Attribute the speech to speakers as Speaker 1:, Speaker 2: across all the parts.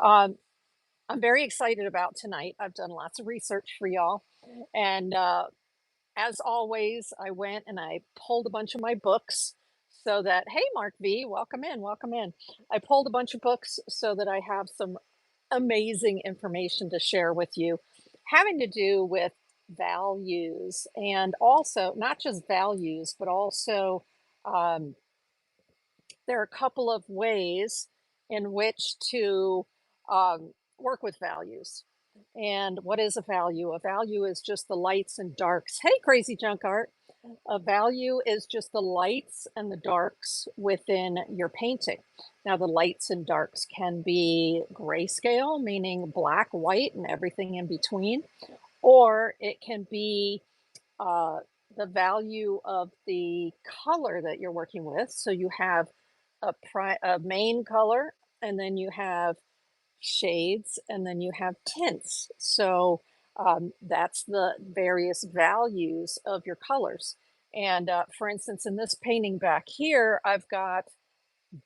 Speaker 1: Um, I'm very excited about tonight. I've done lots of research for y'all. And as always, I went and I pulled a bunch of my books so that, hey, Mark V, welcome in, welcome in. I pulled a bunch of books so that I have some amazing information to share with you, having to do with values and also not just values, but also um, there are a couple of ways in which to work with values. And what is a value? A value is just the lights and darks. Hey, crazy junk art. A value is just the lights and the darks within your painting. Now, the lights and darks can be grayscale, meaning black, white, and everything in between, or it can be uh, the value of the color that you're working with. So you have a main color, and then you have shades, and then you have tints. So that's the various values of your colors. And for instance, in this painting back here, I've got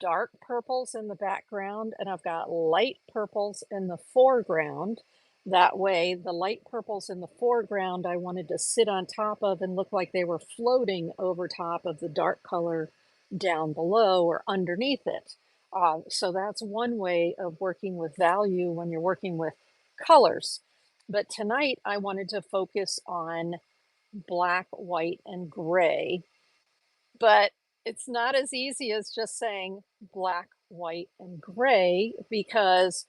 Speaker 1: dark purples in the background and I've got light purples in the foreground. That way, the light purples in the foreground, I wanted to sit on top of and look like they were floating over top of the dark color down below or underneath it. So that's one way of working with value when you're working with colors. But tonight, I wanted to focus on black, white, and gray, but it's not as easy as just saying black, white, and gray because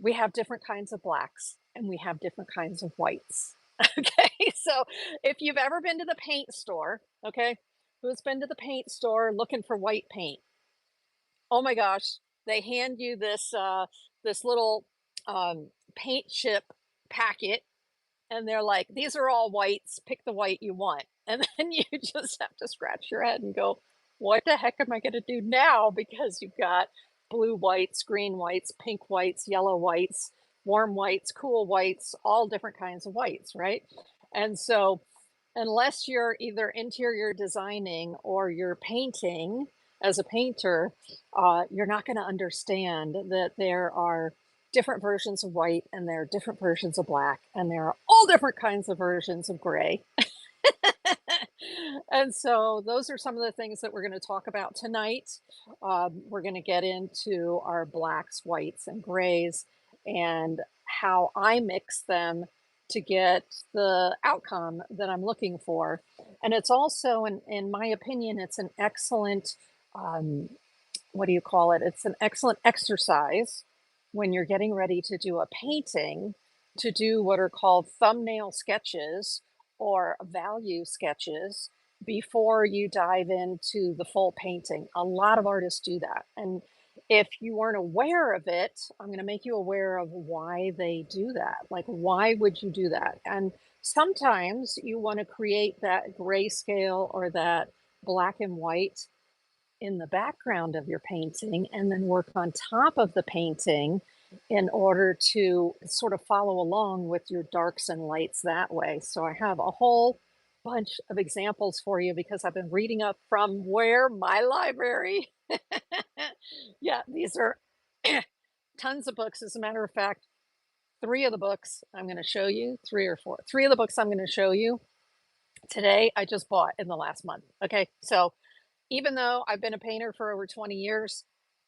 Speaker 1: we have different kinds of blacks and we have different kinds of whites. Okay, so if you've ever been to the paint store, okay, who's been to the paint store looking for white paint? Oh my gosh, they hand you this little paint chip packet and they're like, these are all whites, pick the white you want. And then you just have to scratch your head and go, what the heck am I going to do now? Because you've got blue whites, green whites, pink whites, yellow whites, warm whites, cool whites, all different kinds of whites, right? And so, unless you're either interior designing or you're painting as a painter, you're not going to understand that there are different versions of white and there are different versions of black and there are all different kinds of versions of gray. And so those are some of the things that we're going to talk about tonight. We're going to get into our blacks, whites, and grays and how I mix them to get the outcome that I'm looking for. And it's also, in my opinion, it's an excellent, um, what do you call it? It's an excellent exercise when you're getting ready to do a painting to do what are called thumbnail sketches or value sketches before you dive into the full painting. A lot of artists do that. And if you weren't aware of it, I'm going to make you aware of why they do that. Like, why would you do that? And sometimes you want to create that grayscale or that black and white in the background of your painting and then work on top of the painting in order to sort of follow along with your darks and lights that way. So I have a whole bunch of examples for you because I've been reading up from where my library. Yeah, these are tons of books. As a matter of fact, three of the books I'm going to show you, three or four, three of the books I'm going to show you today, I just bought in the last month. Okay, so even though I've been a painter for over 20 years,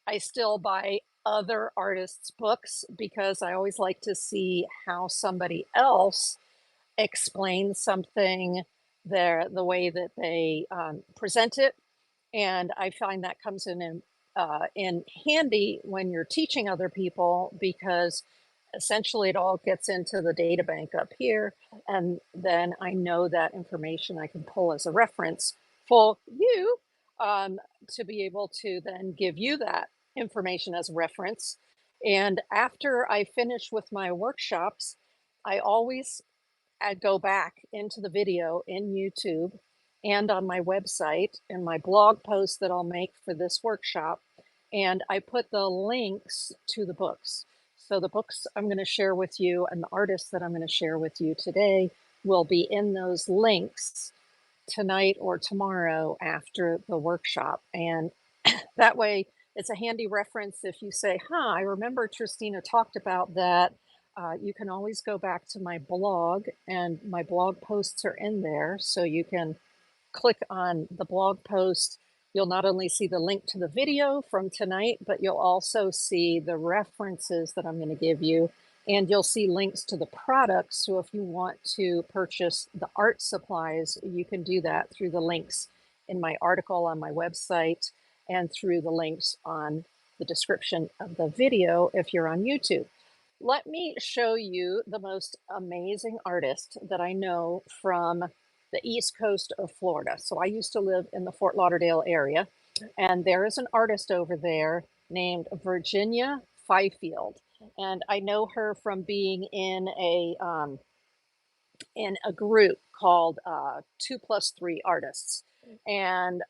Speaker 1: I still buy other artists' books because I always like to see how somebody else explains something, the way that they present it. And I find that comes in handy when you're teaching other people because essentially it all gets into the data bank up here. And then I know that information I can pull as a reference for you um, to be able to then give you that information as reference. And after I finish with my workshops, I go back into the video in YouTube and on my website and my blog post that I'll make for this workshop. And I put the links to the books. So the books I'm going to share with you and the artists that I'm going to share with you today will be in those links tonight or tomorrow after the workshop. And that way it's a handy reference if you say, huh, I remember Tristina talked about that. You can always go back to my blog, and my blog posts are in there. So you can click on the blog post. You'll not only see the link to the video from tonight, but you'll also see the references that I'm going to give you. And you'll see links to the products. So if you want to purchase the art supplies, you can do that through the links in my article on my website and through the links on the description of the video if you're on YouTube. Let me show you the most amazing artist that I know from the East Coast of Florida. So I used to live in the Fort Lauderdale area, and there is an artist over there named Virginia Fifield. And I know her from being in a group called 2+3 Artists. And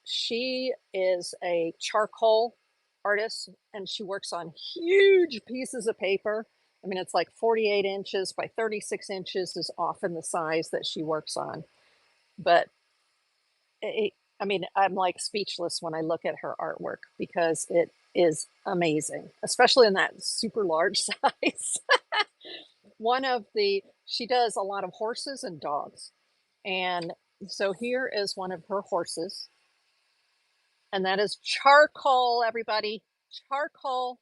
Speaker 1: she is a charcoal artist, and she works on huge pieces of paper. I mean, it's like 48 inches by 36 inches is often the size that she works on. But I mean, I'm like speechless when I look at her artwork because it is amazing, especially in that super large size. She does a lot of horses and dogs. And so here is one of her horses, and that is charcoal, everybody. Charcoal.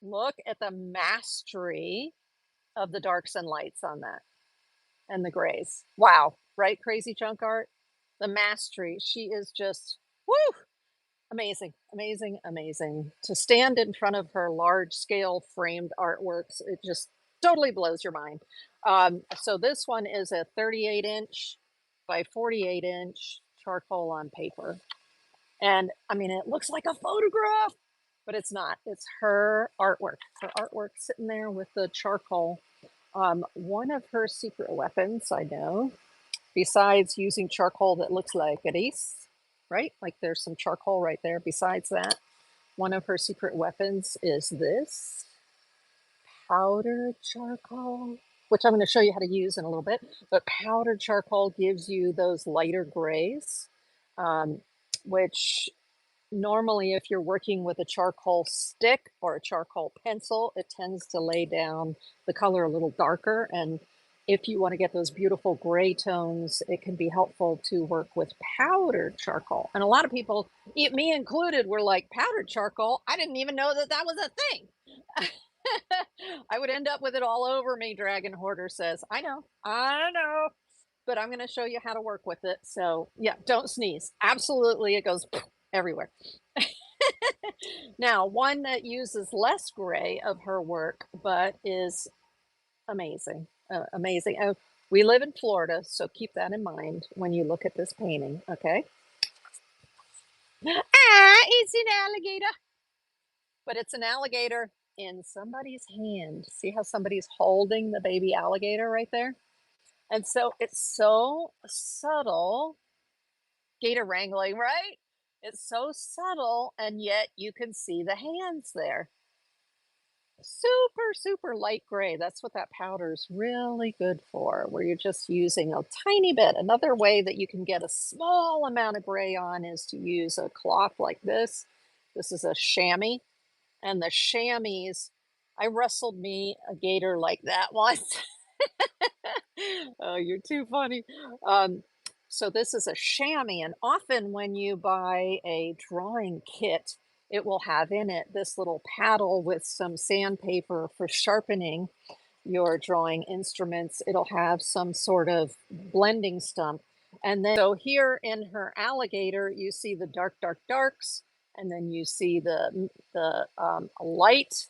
Speaker 1: Look at the mastery of the darks and lights on that and the grays. Wow, right? Crazy junk art. The mastery. She is just, woo, amazing, amazing, amazing. To stand in front of her large scale framed artworks, it just totally blows your mind. So this one is a 38-inch by 48-inch charcoal on paper. And I mean, it looks like a photograph, but it's not. It's her artwork. Her artwork sitting there with the charcoal. One of her secret weapons, I know, besides using charcoal that looks like this, right? Like there's some charcoal right there. Besides that, one of her secret weapons is this powdered charcoal, which I'm going to show you how to use in a little bit. But powdered charcoal gives you those lighter grays, which normally, if you're working with a charcoal stick or a charcoal pencil, it tends to lay down the color a little darker. And if you want to get those beautiful gray tones, it can be helpful to work with powdered charcoal. And a lot of people, me included, were like, powdered charcoal? I didn't even know that that was a thing. I would end up with it all over me, Dragon Hoarder says. I know, but I'm going to show you how to work with it. So yeah, don't sneeze. Absolutely, it goes everywhere. Now, one that uses less gray of her work, but is amazing, amazing. We live in Florida, so keep that in mind when you look at this painting, okay? It's an alligator. But it's an alligator in somebody's hand. See how somebody's holding the baby alligator right there? And so it's so subtle. Gator wrangling, right? It's so subtle, and yet you can see the hands there. Super, super light gray. That's what that powder is really good for, where you're just using a tiny bit. Another way that you can get a small amount of gray on is to use a cloth like this. This is a chamois, and the chamois, I wrestled me a gator like that once. Oh, you're too funny. So this is a chamois, and often when you buy a drawing kit, it will have in it this little paddle with some sandpaper for sharpening your drawing instruments. It'll have some sort of blending stump. And then, so here in her alligator, you see the dark, dark darks, and then you see the light.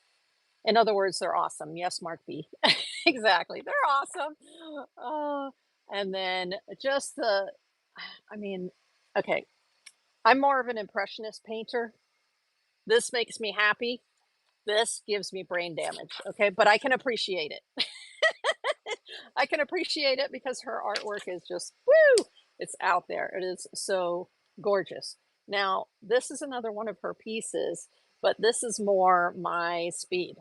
Speaker 1: In other words, they're awesome. Yes, Mark B. Exactly. They're awesome. Uh, and then just I mean, okay, I'm more of an impressionist painter. This makes me happy. This gives me brain damage. Okay, but I can appreciate it. I can appreciate it because her artwork is just, woo, it's out there. It is so gorgeous. Now, this is another one of her pieces, but this is more my speed,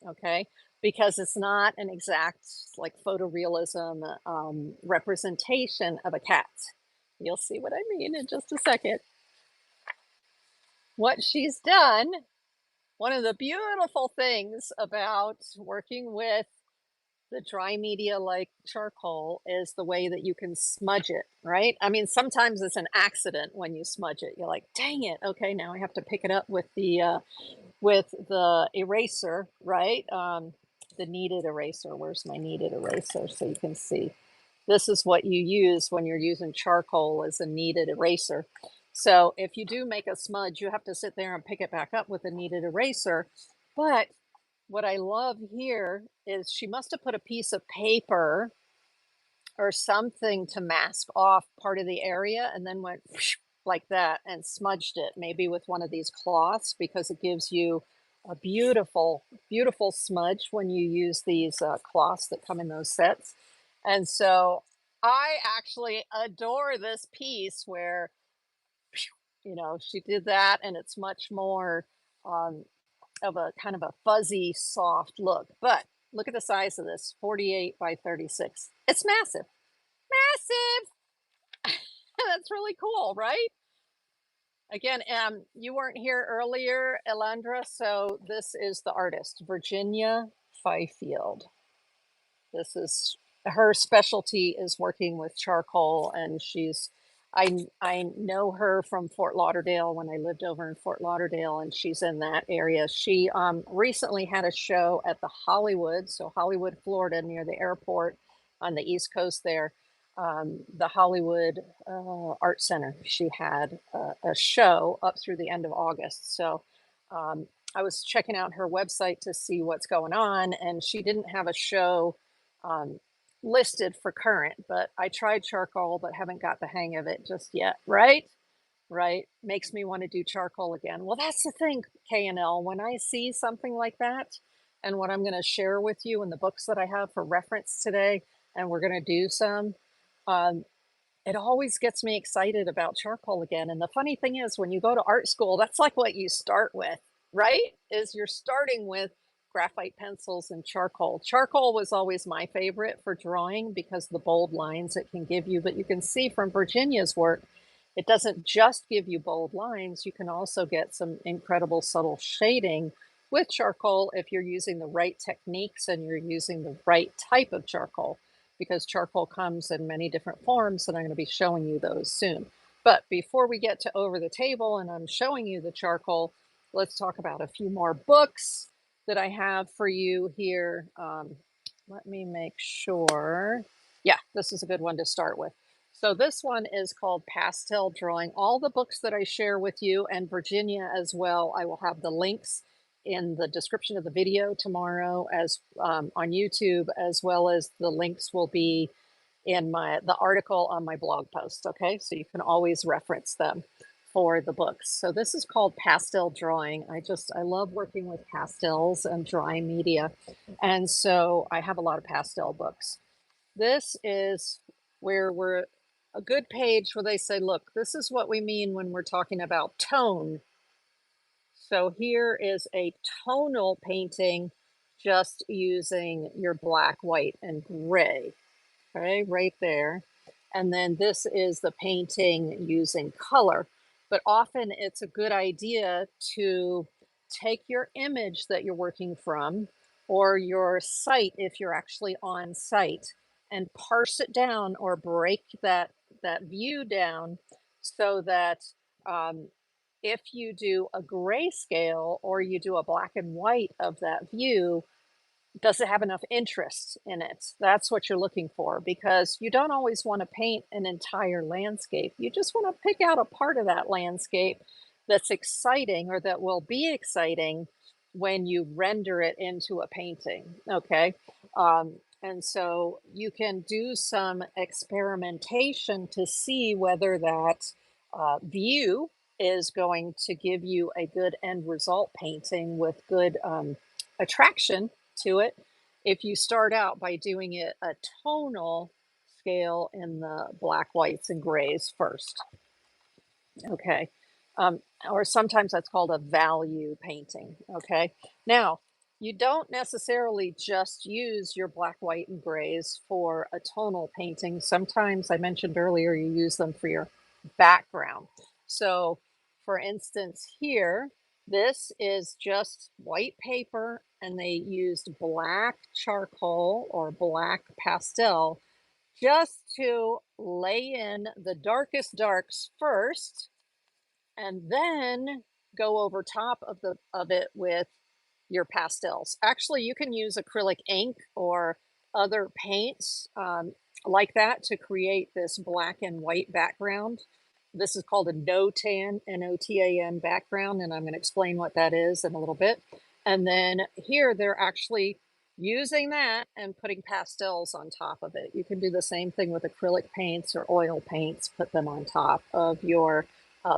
Speaker 1: okay? Because it's not an exact, like, photorealism representation of a cat. You'll see what I mean in just a second. what she's done, one of the beautiful things about working with the dry media like charcoal is the way that you can smudge it, right? I mean, sometimes it's an accident when you smudge it. You're like, dang it, okay, now I have to pick it up with the eraser, right? The kneaded eraser. Where's my kneaded eraser so you can see? This is what you use when you're using charcoal as a kneaded eraser. So if you do make a smudge, you have to sit there and pick it back up with a kneaded eraser. But what I love here is she must have put a piece of paper or something to mask off part of the area and then went like that and smudged it, maybe with one of these cloths, because it gives you a beautiful, beautiful smudge when you use these cloths that come in those sets. And so I actually adore this piece where, she did that, and it's much more um, of a kind of a fuzzy, soft look. But look at the size of this, 48 by 36. It's massive. Massive. That's really cool, right? Again, you weren't here earlier, Elandra, so this is the artist, Virginia Fifield. This is her specialty is working with charcoal, and I know her from Fort Lauderdale when I lived over in Fort Lauderdale, and she's in that area. She recently had a show at the Hollywood, so Hollywood, Florida, near the airport on the East Coast there. The Hollywood Art Center. She had a show up through the end of August. So I was checking out her website to see what's going on, and she didn't have a show um, listed for current, but I tried charcoal but haven't got the hang of it just yet, right? Right. Makes me want to do charcoal again. Well, that's the thing, K&L. When I see something like that, and what I'm going to share with you in the books that I have for reference today, and we're going to do some, um, it always gets me excited about charcoal again. And the funny thing is, when you go to art school, that's like what you start with, right? Is you're starting with graphite pencils and charcoal. Charcoal was always my favorite for drawing because of the bold lines it can give you. But you can see from Virginia's work, it doesn't just give you bold lines. You can also get some incredible subtle shading with charcoal if you're using the right techniques and you're using the right type of charcoal, because charcoal comes in many different forms, and I'm going to be showing you those soon. But before we get to over the table and I'm showing you the charcoal, let's talk about a few more books that I have for you here. Let me make sure. Yeah, this is a good one to start with. So this one is called Pastel Drawing. All the books that I share with you, and Virginia as well, I will have the links in the description of the video tomorrow, as on YouTube, as well as the links will be in the article on my blog post. Okay, so you can always reference them for the books. So this is called Pastel Drawing. I love working with pastels and dry media, and so I have a lot of pastel books. This is where we're a good page where they say, look, this is what we mean when we're talking about tone. So here is a tonal painting just using your black, white, and gray. Okay, right there. And then this is the painting using color. But often it's a good idea to take your image that you're working from, or your site if you're actually on site, and parse it down or break that view down so that um, if you do a grayscale or you do a black and white of that view, does it have enough interest in it? That's what you're looking for, because you don't always want to paint an entire landscape. You just want to pick out a part of that landscape that's exciting, or that will be exciting when you render it into a painting. Okay. And so you can do some experimentation to see whether that view is going to give you a good end result painting with good attraction to it, if you start out by doing it a tonal scale in the black, whites, and grays first. Okay. Or sometimes that's called a value painting. Okay. Now, you don't necessarily just use your black, white, and grays for a tonal painting. Sometimes, I mentioned earlier, you use them for your background. So, for instance, here, this is just white paper and they used black charcoal or black pastel just to lay in the darkest darks first and then go over top of it with your pastels. Actually, you can use acrylic ink or other paints like that to create this black and white background. This is called a NOTAN, N-O-T-A-N background, and I'm going to explain what that is in a little bit. And then here they're actually using that and putting pastels on top of it. You can do the same thing with acrylic paints or oil paints, put them on top of your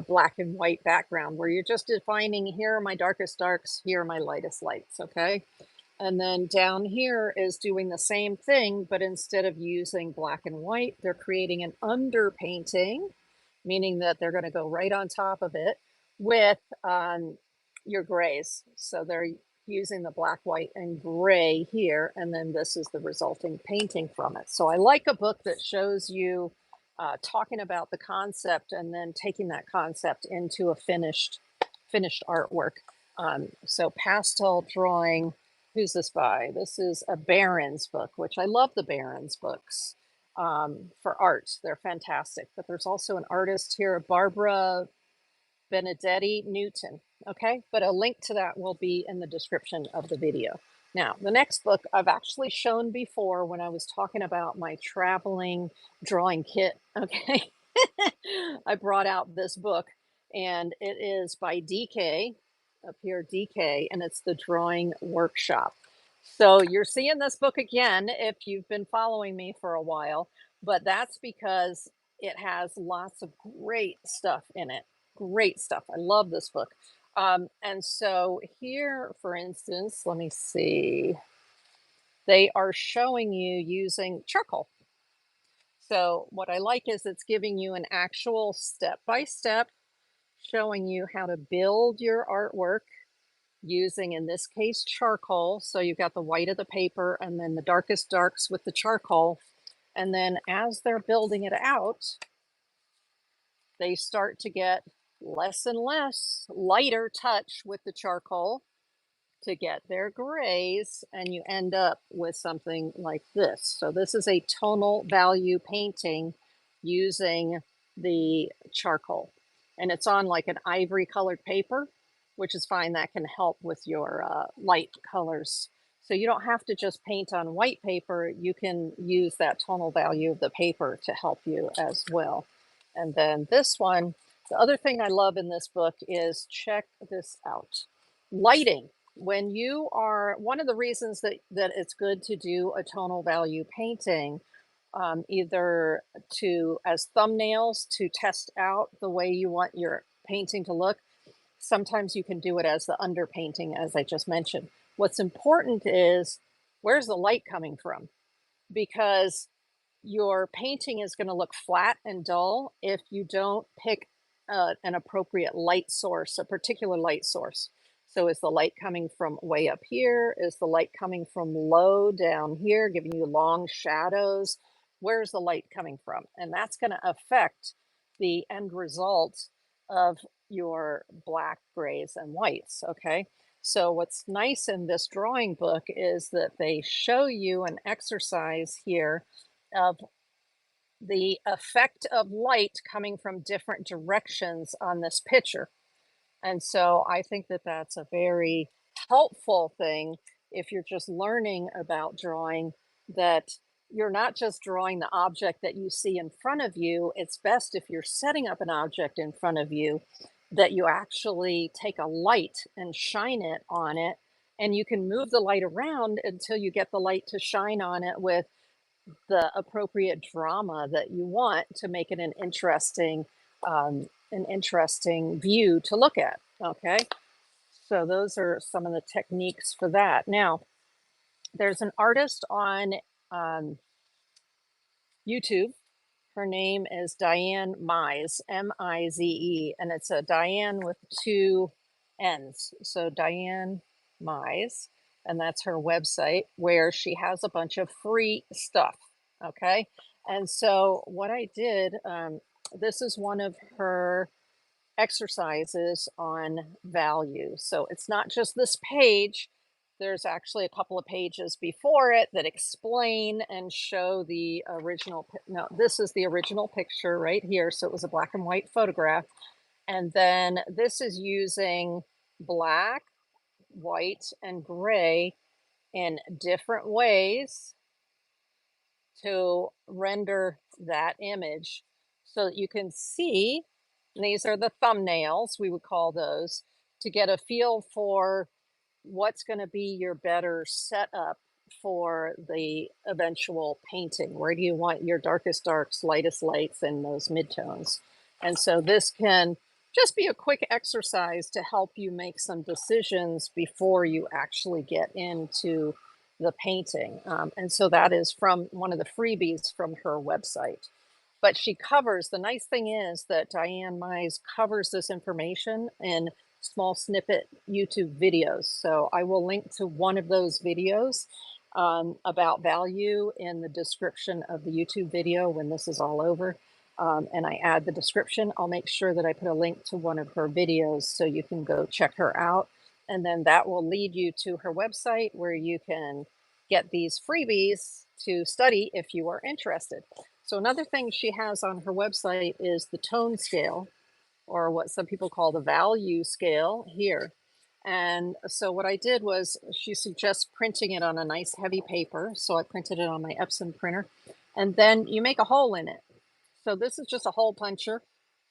Speaker 1: black and white background where you're just defining, here are my darkest darks, here are my lightest lights, okay? And then down here is doing the same thing, but instead of using black and white, they're creating an underpainting, meaning that they're going to go right on top of it with your grays. So they're using the black, white, and gray here, and then this is the resulting painting from it. So I like a book that shows you talking about the concept and then taking that concept into a finished artwork. So pastel drawing, who's this by? This is a Barron's book, which I love the Barron's books for art. They're fantastic. But there's also an artist here, Barbara Benedetti Newton. Okay, but a link to that will be in the description of the video. Now, the next book I've actually shown before when I was talking about my traveling drawing kit. Okay, I brought out this book and it is by DK, up here, DK, and it's the Drawing Workshop. So you're seeing this book again if you've been following me for a while, but that's because it has lots of great stuff in it. Great stuff. I love this book. And so here, for instance, let me see, they are showing you using charcoal. So what I like is it's giving you an actual step-by-step showing you how to build your artwork using, in this case, charcoal. So you've got the white of the paper and then the darkest darks with the charcoal. And then as they're building it out, they start to get less and less lighter touch with the charcoal to get their grays, and you end up with something like this. So this is a tonal value painting using the charcoal, and it's on like an ivory colored paper, which is fine. That can help with your light colors. So you don't have to just paint on white paper. You can use that tonal value of the paper to help you as well. And then this one, the other thing I love in this book is, check this out, lighting. When you are, one of the reasons that it's good to do a tonal value painting, either as thumbnails to test out the way you want your painting to look. Sometimes you can do it as the underpainting, as I just mentioned. What's important is, where's the light coming from? Because your painting is going to look flat and dull if you don't pick an appropriate light source, a particular light source. So is the light coming from way up here? Is the light coming from low down here, giving you long shadows? Where's the light coming from? And that's going to affect the end result of your black, grays, and whites, okay? So what's nice in this drawing book is that they show you an exercise here of the effect of light coming from different directions on this picture. And so I think that that's a very helpful thing if you're just learning about drawing, that you're not just drawing the object that you see in front of you. It's best if you're setting up an object in front of you that you actually take a light and shine it on it, and you can move the light around until you get the light to shine on it with the appropriate drama that you want to make it an interesting view to look at. Okay, so those are some of the techniques for that. Now, there's an artist on YouTube. Her name is Dianne Mize, M-I-Z-E, and it's a Diane with two N's. So Dianne Mize, and that's her website where she has a bunch of free stuff. Okay, and so what I did, this is one of her exercises on value. So it's not just this page. There's actually a couple of pages before it that explain and show the original. No, this is the original picture right here. So it was a black and white photograph. And then this is using black, white, and gray in different ways to render that image so that you can see. And these are the thumbnails, we would call those, to get a feel for what's going to be your better setup for the eventual painting. Where do you want your darkest darks, lightest lights, and those midtones? And so this can just be a quick exercise to help you make some decisions before you actually get into the painting. And so that is from one of the freebies from her website. But she covers, the nice thing is that Dianne Mize covers this information in small snippet YouTube videos. So I will link to one of those videos about value in the description of the YouTube video when this is all over. And I add the description. I'll make sure that I put a link to one of her videos so you can go check her out. And then that will lead you to her website where you can get these freebies to study if you are interested. So another thing she has on her website is the tone scale, or what some people call the value scale here. And so what I did was, she suggests printing it on a nice heavy paper. So I printed it on my Epson printer, and then you make a hole in it. So this is just a hole puncher.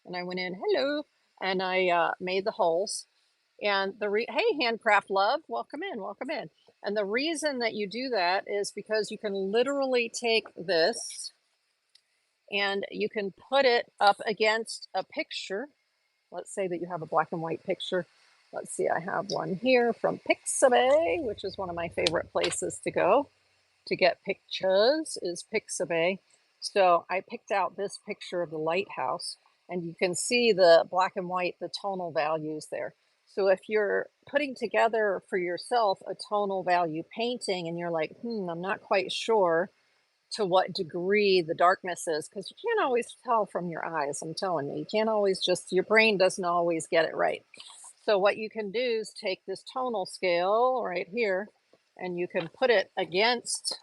Speaker 1: And I went in, hello, and I made the holes. And hey, Handcraft Love, welcome in, welcome in. And the reason that you do that is because you can literally take this and you can put it up against a picture. Let's say that you have a black and white picture. Let's see, I have one here from Pixabay, which is one of my favorite places to go to get pictures, is Pixabay. So I picked out this picture of the lighthouse, and you can see the black and white, the tonal values there. So if you're putting together for yourself a tonal value painting and you're like, I'm not quite sure to what degree the darkness is, because you can't always tell from your eyes. I'm telling you, you can't always your brain doesn't always get it right. So what you can do is take this tonal scale right here, and you can put it against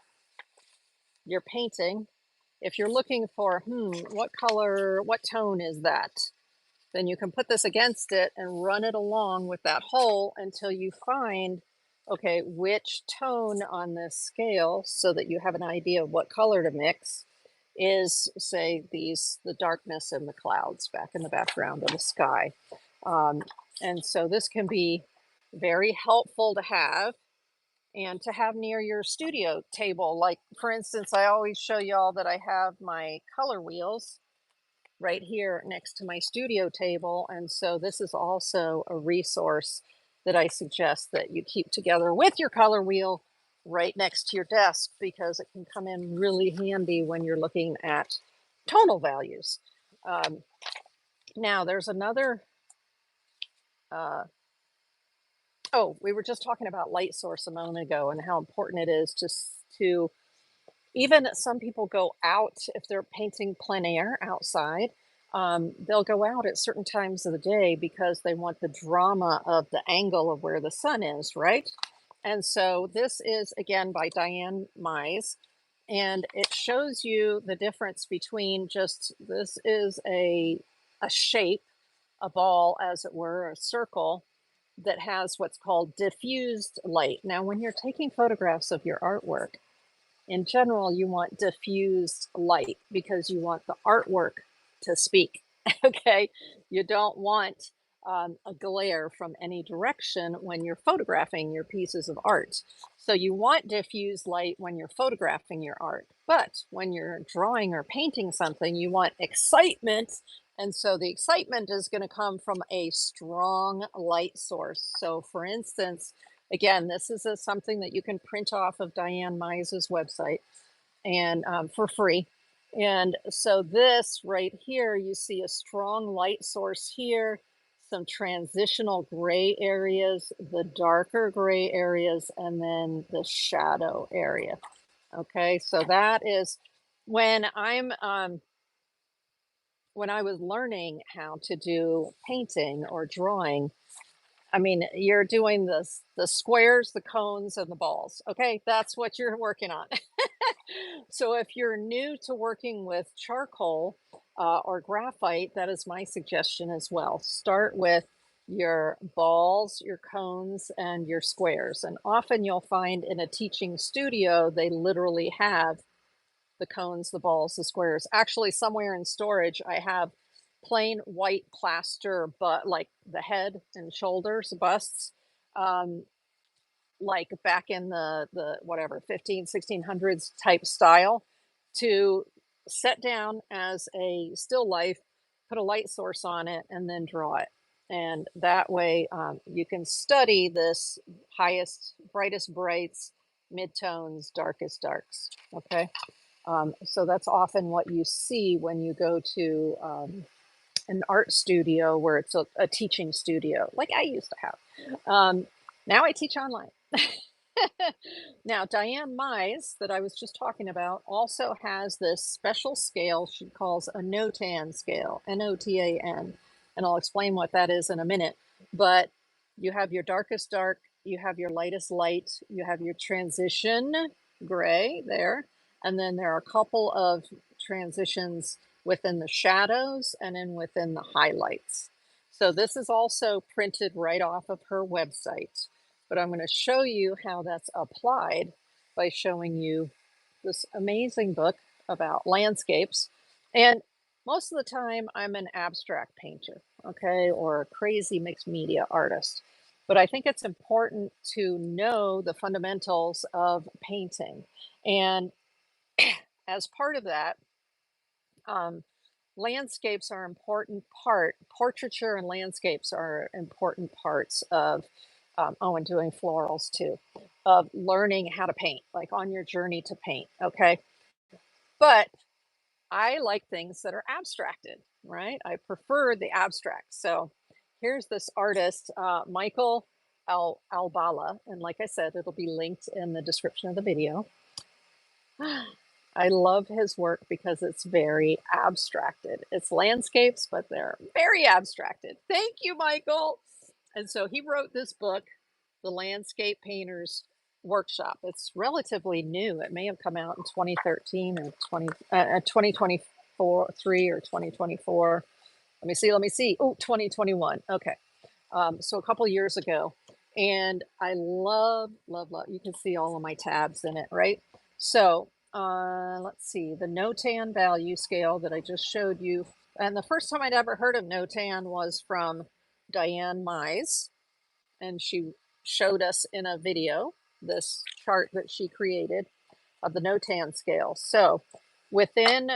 Speaker 1: your painting. If you're looking for, what color, what tone is that? Then you can put this against it and run it along with that hole until you find, okay, which tone on this scale, so that you have an idea of what color to mix, is, say, the darkness in the clouds back in the background of the sky. And so this can be very helpful to have, and to have near your studio table. Like, for instance, I always show y'all that I have my color wheels right here next to my studio table. And so this is also a resource that I suggest that you keep together with your color wheel right next to your desk, because it can come in really handy when you're looking at tonal values. Now there's another, oh, we were just talking about light source a moment ago and how important it is to even some people go out if they're painting plein air outside. They'll go out at certain times of the day because they want the drama of the angle of where the sun is, right? And so this is, again, by Dianne Mize, and it shows you the difference between this is a shape, a ball, as it were, a circle that has what's called diffused light. Now, when you're taking photographs of your artwork, in general, you want diffused light because you want the artwork to speak. Okay, you don't want a glare from any direction when you're photographing your pieces of art. So you want diffused light when you're photographing your art. But when you're drawing or painting something, you want excitement. And so the excitement is going to come from a strong light source. So for instance, again, this is something that you can print off of Dianne Mize's website, and for free. And so this right here, you see a strong light source here, some transitional gray areas, the darker gray areas, and then the shadow area. Okay, so that is when I'm when I was learning how to do painting or drawing, I mean, you're doing the squares, the cones, and the balls. Okay, that's what you're working on. So if you're new to working with charcoal or graphite, that is my suggestion as well. Start with your balls, your cones, and your squares. And often you'll find in a teaching studio, they literally have the cones, the balls, the squares. Actually, somewhere in storage, I have plain white plaster, but like the head and shoulders, busts. Um, like back in the whatever 1600s type style to set down as a still life, put a light source on it, and then draw it. And that way you can study this highest, brightest brights, midtones, darkest darks. Okay. So that's often what you see when you go to an art studio where it's a teaching studio, like I used to have. Now I teach online. Now, Dianne Mize, that I was just talking about, also has this special scale she calls a NOTAN scale, NOTAN. And I'll explain what that is in a minute. But you have your darkest dark, you have your lightest light, you have your transition gray there. And then there are a couple of transitions within the shadows and then within the highlights. So this is also printed right off of her website. But I'm going to show you how that's applied by showing you this amazing book about landscapes. And most of the time, I'm an abstract painter, okay, or a crazy mixed media artist. But I think it's important to know the fundamentals of painting. And as part of that, um, landscapes are important part, portraiture and landscapes are important parts of, oh, and doing florals too, of learning how to paint, like on your journey to paint, okay? But I like things that are abstracted, right? I prefer the abstract. So here's this artist, Michael Albala, and like I said, it'll be linked in the description of the video. I love his work because it's very abstracted. It's landscapes, but they're very abstracted. Thank you, Michael. And so he wrote this book, The Landscape Painter's Workshop. It's relatively new. It may have come out in 2013 or 2024, 3 or 2024. Let me see. Oh, 2021. Okay. So a couple years ago. And I love, love, love. You can see all of my tabs in it, right? So let's see, the NOTAN value scale that I just showed you. And the first time I'd ever heard of NOTAN was from Dianne Mize. And she showed us in a video this chart that she created of the NOTAN scale. So within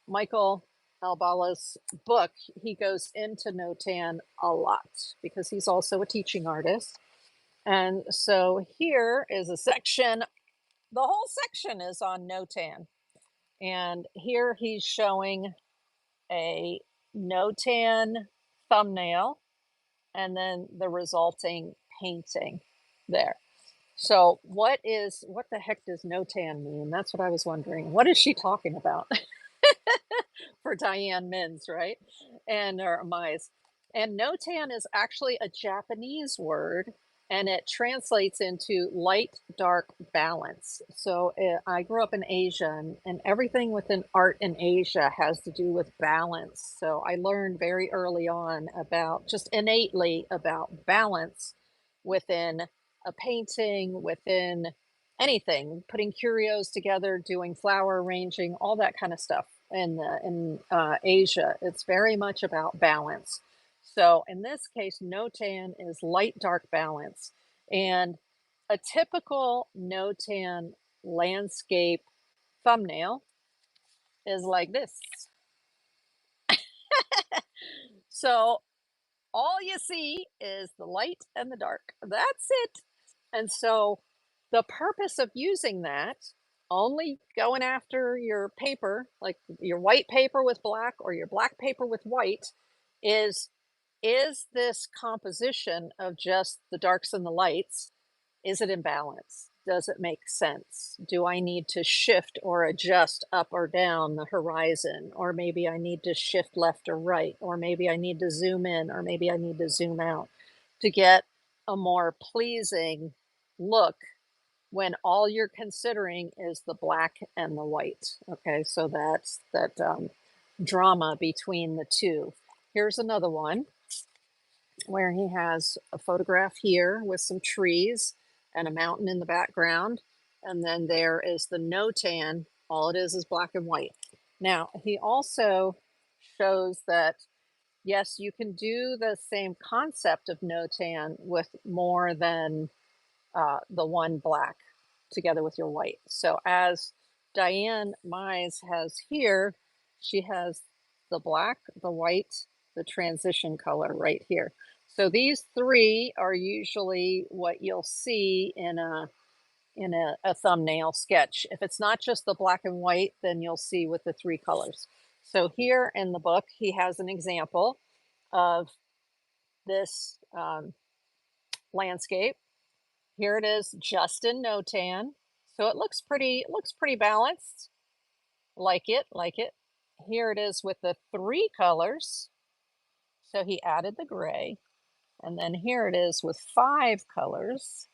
Speaker 1: Michael Albala's book, he goes into NOTAN a lot because he's also a teaching artist. And so here is a section, the whole section is on NOTAN. And here he's showing a NOTAN thumbnail and then the resulting painting there. So what the heck does NOTAN mean? That's what I was wondering. What is she talking about? For Dianne Mize, right? And or Mize. And NOTAN is actually a Japanese word and it translates into light dark balance. So I grew up in Asia and everything within art in Asia has to do with balance. So I learned very early on about just innately about balance within a painting, within anything, putting curios together, doing flower arranging, all that kind of stuff in Asia. It's very much about balance. So in this case, NOTAN is light dark balance, and a typical NOTAN landscape thumbnail is like this. So all you see is the light and the dark. That's it. And so the purpose of using that, only going after your paper, like your white paper with black or your black paper with white, is this composition of just the darks and the lights, is it in balance? Does it make sense? Do I need to shift or adjust up or down the horizon? Or maybe I need to shift left or right, or maybe I need to zoom in, or maybe I need to zoom out to get a more pleasing look when all you're considering is the black and the white. Okay, so that's that drama between the two. Here's another one where he has a photograph here with some trees and a mountain in the background. And then there is the NOTAN. All it is black and white. Now, he also shows that, yes, you can do the same concept of NOTAN with more than the one black together with your white. So as Dianne Mize has here, she has the black, the white, the transition color right here. So these three are usually what you'll see in a thumbnail sketch. If it's not just the black and white, then you'll see with the three colors. So here in the book, he has an example of this landscape. Here it is just in NOTAN. So it looks pretty balanced. Like it, like it. Here it is with the three colors. So he added the gray. And then here it is with five colors.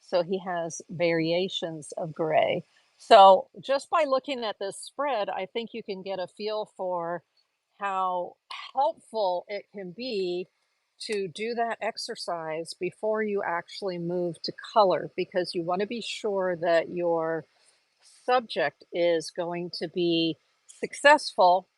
Speaker 1: So he has variations of gray. So just by looking at this spread, I think you can get a feel for how helpful it can be to do that exercise before you actually move to color, because you want to be sure that your subject is going to be successful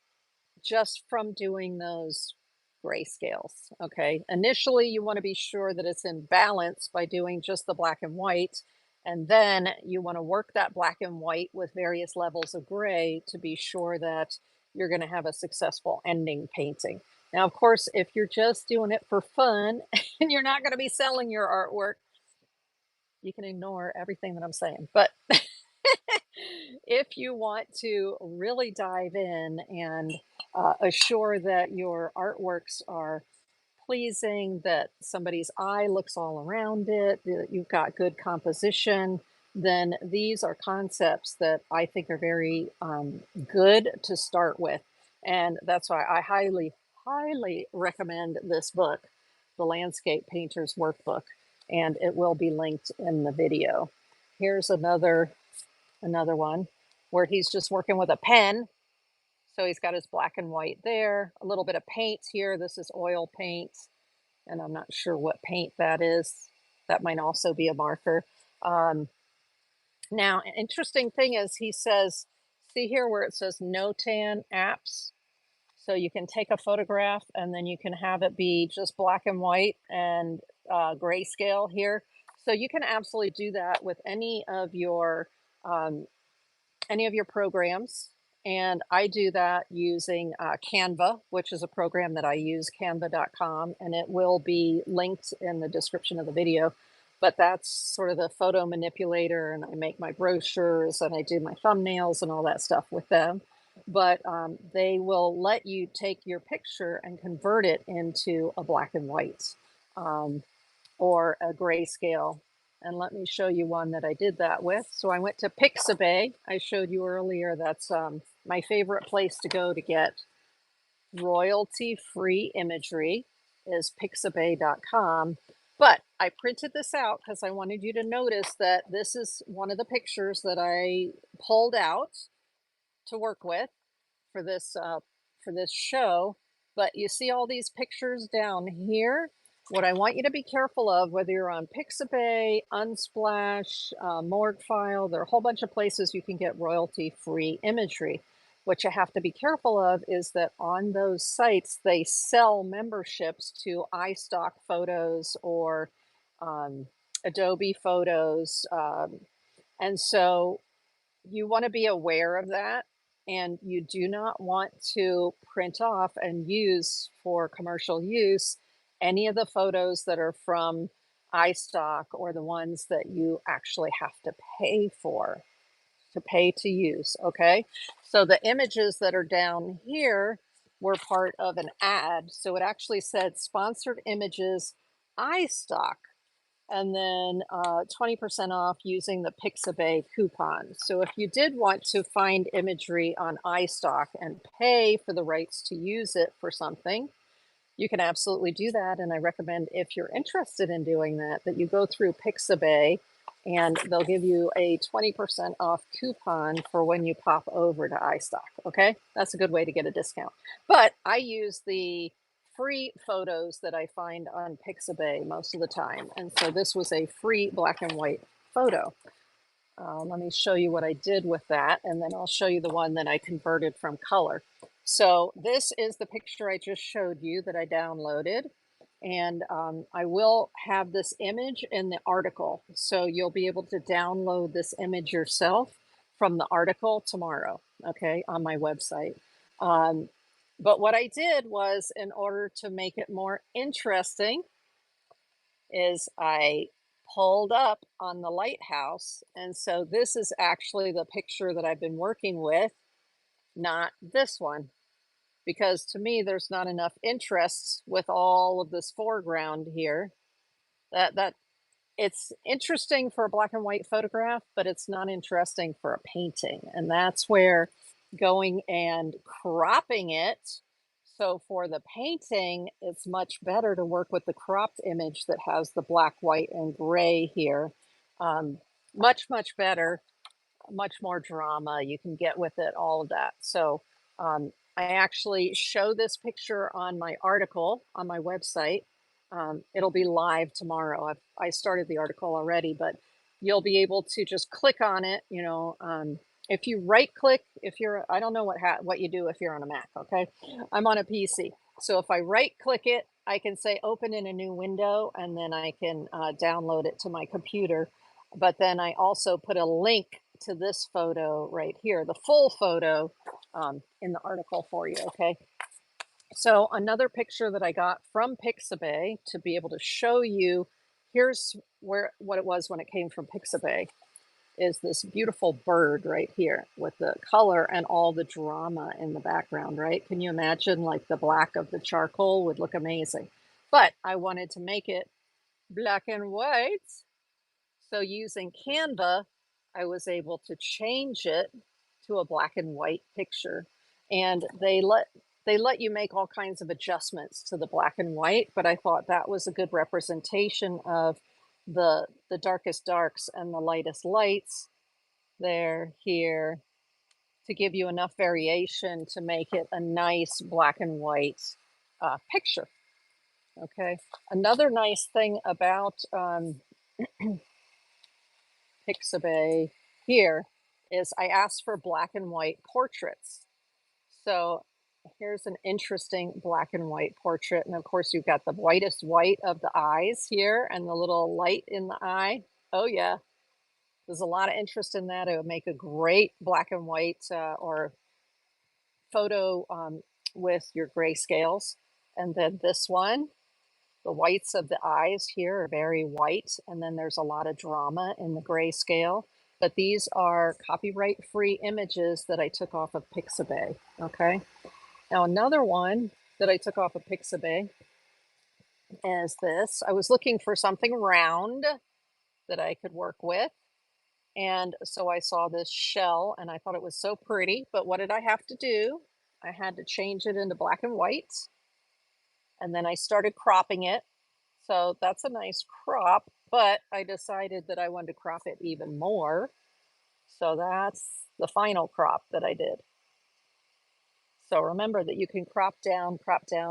Speaker 1: just from doing those grayscales. Okay, initially you want to be sure that it's in balance by doing just the black and white, and then you want to work that black and white with various levels of gray to be sure that you're going to have a successful ending painting. Now, of course, if you're just doing it for fun and you're not going to be selling your artwork, you can ignore everything that I'm saying. But if you want to really dive in and assure that your artworks are pleasing, that somebody's eye looks all around it, that you've got good composition, then these are concepts that I think are very good to start with. And that's why I highly, highly recommend this book, The Landscape Painter's Workbook, and it will be linked in the video. Here's another one where he's just working with a pen. So he's got his black and white there, a little bit of paint here. This is oil paint, and I'm not sure what paint that is. That might also be a marker. Now, an interesting thing is he says, see here where it says NOTAN apps. So you can take a photograph and then you can have it be just black and white and grayscale here. So you can absolutely do that with um, any of your programs. And I do that using Canva, which is a program that I use, canva.com, and it will be linked in the description of the video. But that's sort of the photo manipulator, and I make my brochures and I do my thumbnails and all that stuff with them. But they will let you take your picture and convert it into a black and white. Or a grayscale. And let me show you one that I did that with. So I went to Pixabay. I showed you earlier. That's my favorite place to go to get royalty-free imagery is pixabay.com. But I printed this out because I wanted you to notice that this is one of the pictures that I pulled out to work with for this show. But you see all these pictures down here. What I want you to be careful of, whether you're on Pixabay, Unsplash, Morguefile, there are a whole bunch of places you can get royalty-free imagery. What you have to be careful of is that on those sites, they sell memberships to iStock Photos or Adobe Photos. And so you want to be aware of that, and you do not want to print off and use for commercial use any of the photos that are from iStock or the ones that you actually have to pay for, to pay to use. Okay, so the images that are down here were part of an ad, so it actually said sponsored images iStock. and then 20% off using the Pixabay coupon. So if you did want to find imagery on iStock and pay for the rights to use it for something, you can absolutely do that. And I recommend, if you're interested in doing that, that you go through Pixabay and they'll give you a 20% off coupon for when you pop over to iStock. Okay, that's a good way to get a discount. But I use the free photos that I find on Pixabay most of the time. And so this was a free black and white photo. Let me show you what I did with that, and then I'll show you the one that I converted from color. So this is the picture I just showed you that I downloaded, and I will have this image in the article, so you'll be able to download this image yourself from the article tomorrow, okay, on my website. But what I did was, in order to make it more interesting, is I pulled up on the lighthouse. And so this is actually the picture that I've been working with, not this one, because to me, there's not enough interest with all of this foreground here. That it's interesting for a black and white photograph, but it's not interesting for a painting. And that's where going and cropping it. So for the painting, it's much better to work with the cropped image that has the black, white, and gray here. Um, much better, much more drama you can get with it, all of that. So I actually show this picture on my article on my website. It'll be live tomorrow. I started the article already, but you'll be able to just click on it. If you right click, if you're, I don't know what you do if you're on a Mac, okay? I'm on a PC. So if I right click it, I can say open in a new window, and then I can download it to my computer. But then I also put a link to this photo right here, the full photo, in the article for you, okay? So another picture that I got from Pixabay to be able to show you, here's what it was when it came from Pixabay, is this beautiful bird right here with the color and all the drama in the background, right? Can you imagine, like, the black of the charcoal would look amazing. But I wanted to make it black and white. So using Canva, I was able to change it to a black and white picture. And they let you make all kinds of adjustments to the black and white, but I thought that was a good representation of the darkest darks and the lightest lights there, here, to give you enough variation to make it a nice black and white picture. Okay. Another nice thing about Pixabay here is I asked for black and white portraits. So here's an interesting black and white portrait. And of course, you've got the whitest white of the eyes here and the little light in the eye. Oh, yeah. There's a lot of interest in that. It would make a great black and white or photo with your grayscales. And then this one, the whites of the eyes here are very white, and then there's a lot of drama in the grayscale. But these are copyright-free images that I took off of Pixabay, okay? Now, another one that I took off of Pixabay is this. I was looking for something round that I could work with, and so I saw this shell, and I thought it was so pretty, but what did I have to do? I had to change it into black and white, and then I started cropping it. So that's a nice crop, but I decided that I wanted to crop it even more. So that's the final crop that I did. So remember that you can crop down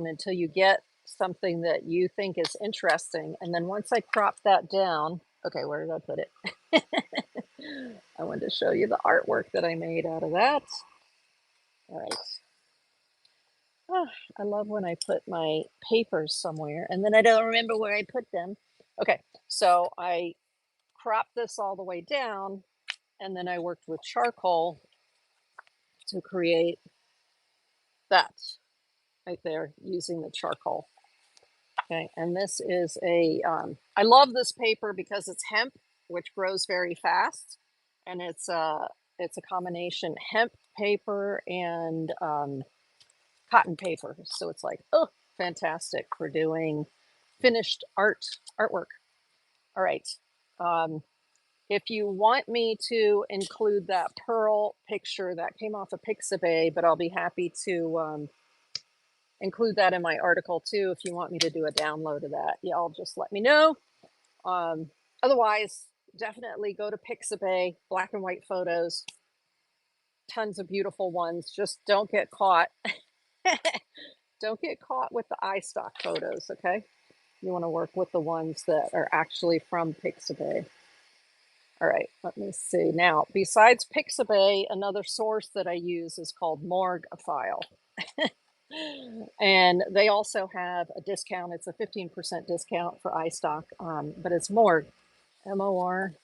Speaker 1: until you get something that you think is interesting. And then once I crop that down, okay, where did I put it? I wanted to show you the artwork that I made out of that. All right. Oh, I love when I put my papers somewhere and then I don't remember where I put them. Okay, so I cropped this all the way down, and then I worked with charcoal to create that right there using the charcoal. Okay, and this is I love this paper because it's hemp, which grows very fast, and it's a combination hemp paper and cotton paper. So it's like, oh, fantastic for doing finished artwork. All right. If you want me to include that pearl picture that came off of Pixabay, but I'll be happy to include that in my article too. If you want me to do a download of that, y'all just let me know. Otherwise, definitely go to Pixabay, black and white photos, tons of beautiful ones. Just don't get caught. Don't get caught with the iStock photos, okay? You want to work with the ones that are actually from Pixabay. All right, let me see. Now, besides Pixabay, another source that I use is called Morguefile. And they also have a discount. It's a 15% discount for iStock, but it's Morgue, M-O-R,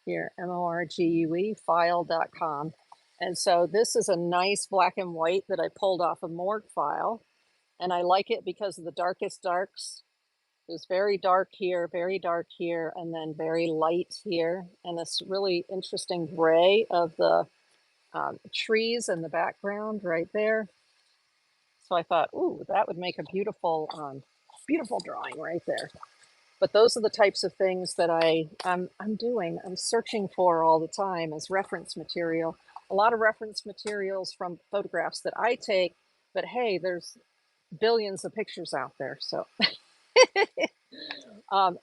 Speaker 1: here, M-O-R-G-U-E, file.com. And so this is a nice black and white that I pulled off of Morguefile. And I like it because of the darkest darks. It's very dark here, and then very light here. And this really interesting gray of the trees in the background right there. So I thought, ooh, that would make a beautiful, beautiful drawing right there. But those are the types of things that I'm searching for all the time as reference material. A lot of reference materials from photographs that I take, but hey, there's billions of pictures out there. So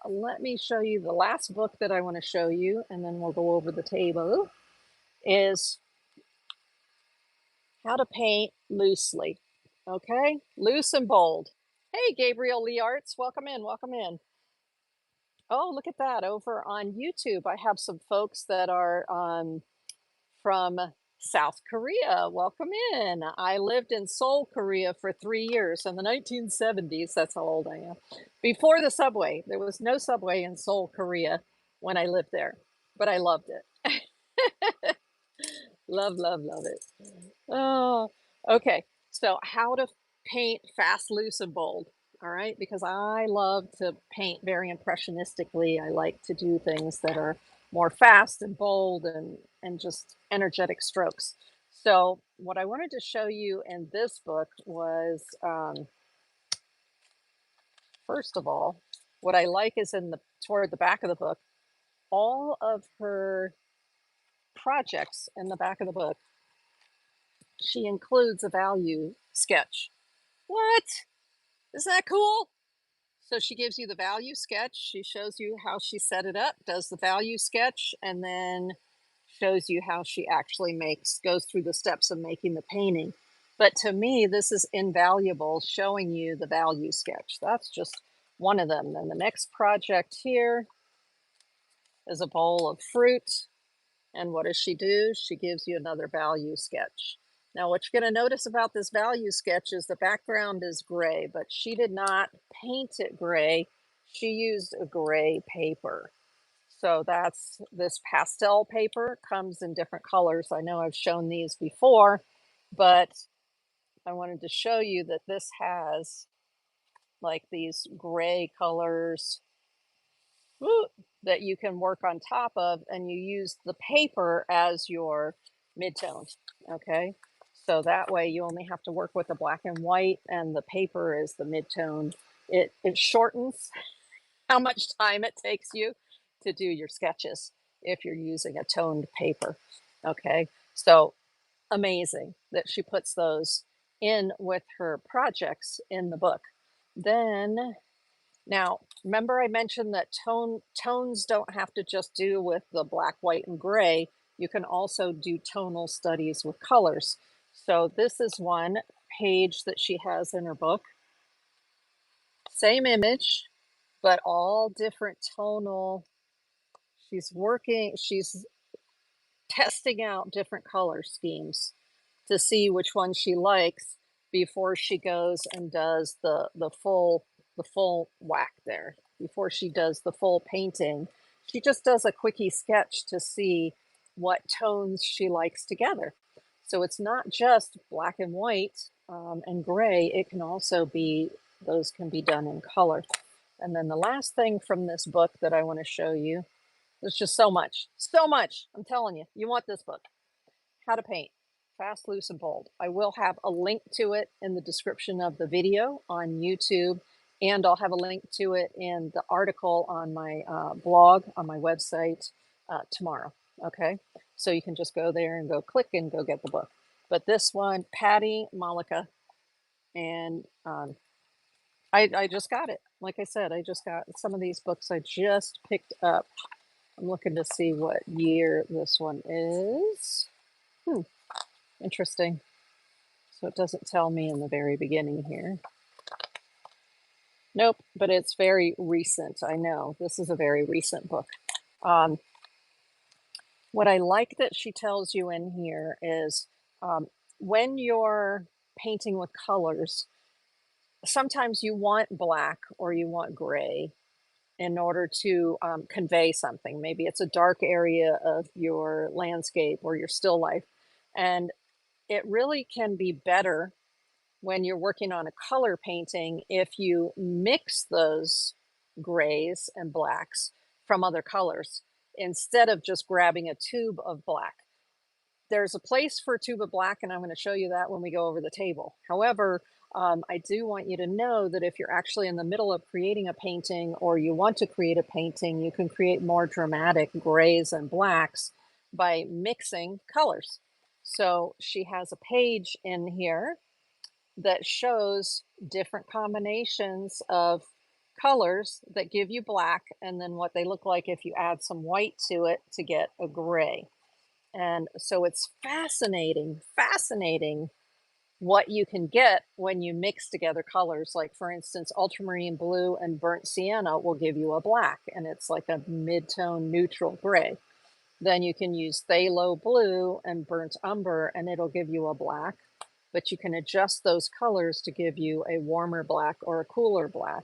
Speaker 1: let me show you the last book that I want to show you, and then we'll go over the table, is How to Paint Loosely. Okay, loose and bold. Hey, Gabriel Lee Arts, welcome in, welcome in. Oh, look at that. Over on YouTube, I have some folks that are from South Korea. Welcome in. I lived in Seoul, Korea for 3 years in the 1970s. That's how old I am. Before the subway. There was no subway in Seoul, Korea when I lived there, but I loved it. Love, love, love it. Oh, okay. So, how to paint fast, loose, and bold. All right, because I love to paint very impressionistically. I like to do things that are more fast and bold and just energetic strokes. So, what I wanted to show you in this book was, first of all, what I like is in the toward the back of the book, all of her projects in the back of the book. She includes a value sketch. What? Isn't that cool? So she gives you the value sketch. She shows you how she set it up, does the value sketch, and then shows you how she actually goes through the steps of making the painting. But to me, this is invaluable, showing you the value sketch. That's just one of them. Then the next project here is a bowl of fruit. And what does she do? She gives you another value sketch. Now, what you're going to notice about this value sketch is the background is gray, but she did not paint it gray. She used a gray paper. So that's this pastel paper, comes in different colors. I know I've shown these before, but I wanted to show you that this has like these gray colors, woo, that you can work on top of, and you use the paper as your midtone. Okay, so that way you only have to work with the black and white, and the paper is the midtone. It shortens how much time it takes you to do your sketches if you're using a toned paper. Okay, so amazing that she puts those in with her projects in the book. Then now, remember I mentioned that tones don't have to just do with the black, white, and gray. You can also do tonal studies with colors. So this is one page that she has in her book. Same image, but all different tonal. She's testing out different color schemes to see which one she likes before she goes and does the full whack there. Before she does the full painting, she just does a quickie sketch to see what tones she likes together. So it's not just black and white and gray. It can also be, those can be done in color. And then the last thing from this book that I want to show you, there's just so much, so much. I'm telling you, you want this book. How to Paint Fast, Loose, and Bold. I will have a link to it in the description of the video on YouTube. And I'll have a link to it in the article on my blog on my website tomorrow. Okay, so you can just go there and go click and go get the book. But this one, Patty Malika, and I just got it. Like I said, I just got some of these books I just picked up. I'm looking to see what year this one is. Interesting. So it doesn't tell me in the very beginning here. Nope, but it's very recent. I know this is a very recent book. Um, what I like that she tells you in here is when you're painting with colors, sometimes you want black or you want gray in order to convey something. Maybe it's a dark area of your landscape or your still life. And it really can be better when you're working on a color painting if you mix those grays and blacks from other colors instead of just grabbing a tube of black. There's a place for a tube of black, and I'm going to show you that when we go over the table. However, I do want you to know that if you're actually in the middle of creating a painting or you want to create a painting, you can create more dramatic grays and blacks by mixing colors. So she has a page in here that shows different combinations of colors that give you black and then what they look like if you add some white to it to get a gray. And so it's fascinating what you can get when you mix together colors. Like, for instance, ultramarine blue and burnt sienna will give you a black, and it's like a mid-tone neutral gray. Then you can use phthalo blue and burnt umber, and it'll give you a black. But you can adjust those colors to give you a warmer black or a cooler black.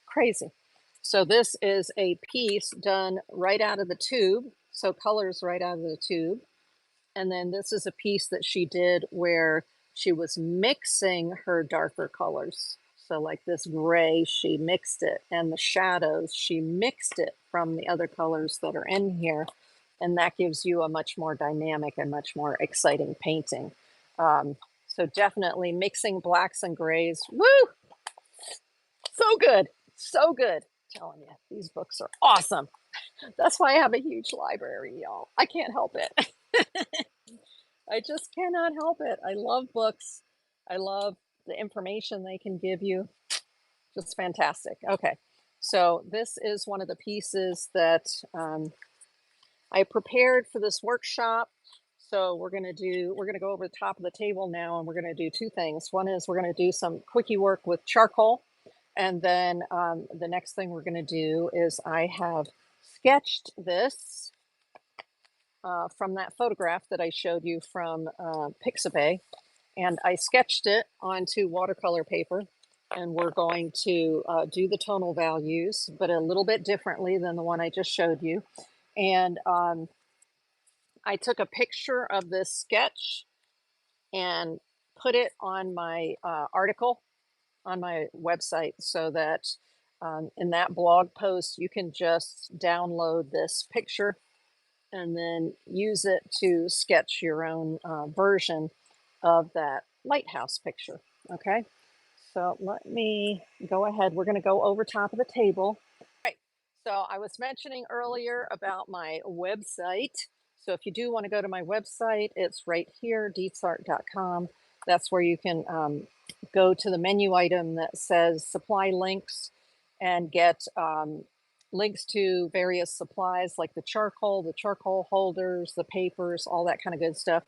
Speaker 1: Crazy. So this is a piece done right out of the tube. So colors right out of the tube. And then this is a piece that she did where she was mixing her darker colors. So like this gray, she mixed it, and the shadows, she mixed it from the other colors that are in here. And that gives you a much more dynamic and much more exciting painting. So definitely mixing blacks and grays. Woo! So good. So good. I'm telling you, these books are awesome. That's why I have a huge library, y'all. I can't help it. I just cannot help it. I love books. I love the information they can give you. Just fantastic. Okay. So this is one of the pieces that I prepared for this workshop. So we're going to go over the top of the table now, and we're going to do two things. One is we're going to do some quickie work with charcoal. And then the next thing we're going to do is I have sketched this from that photograph that I showed you from Pixabay. And I sketched it onto watercolor paper. And we're going to do the tonal values, but a little bit differently than the one I just showed you. And I took a picture of this sketch and put it on my article on my website so that in that blog post, you can just download this picture and then use it to sketch your own version of that lighthouse picture. Okay, so let me go ahead. We're going to go over top of the table. Right. So I was mentioning earlier about my website. So if you do want to go to my website, it's right here, dietzart.com. That's where you can go to the menu item that says supply links and get links to various supplies like the charcoal holders, the papers, all that kind of good stuff.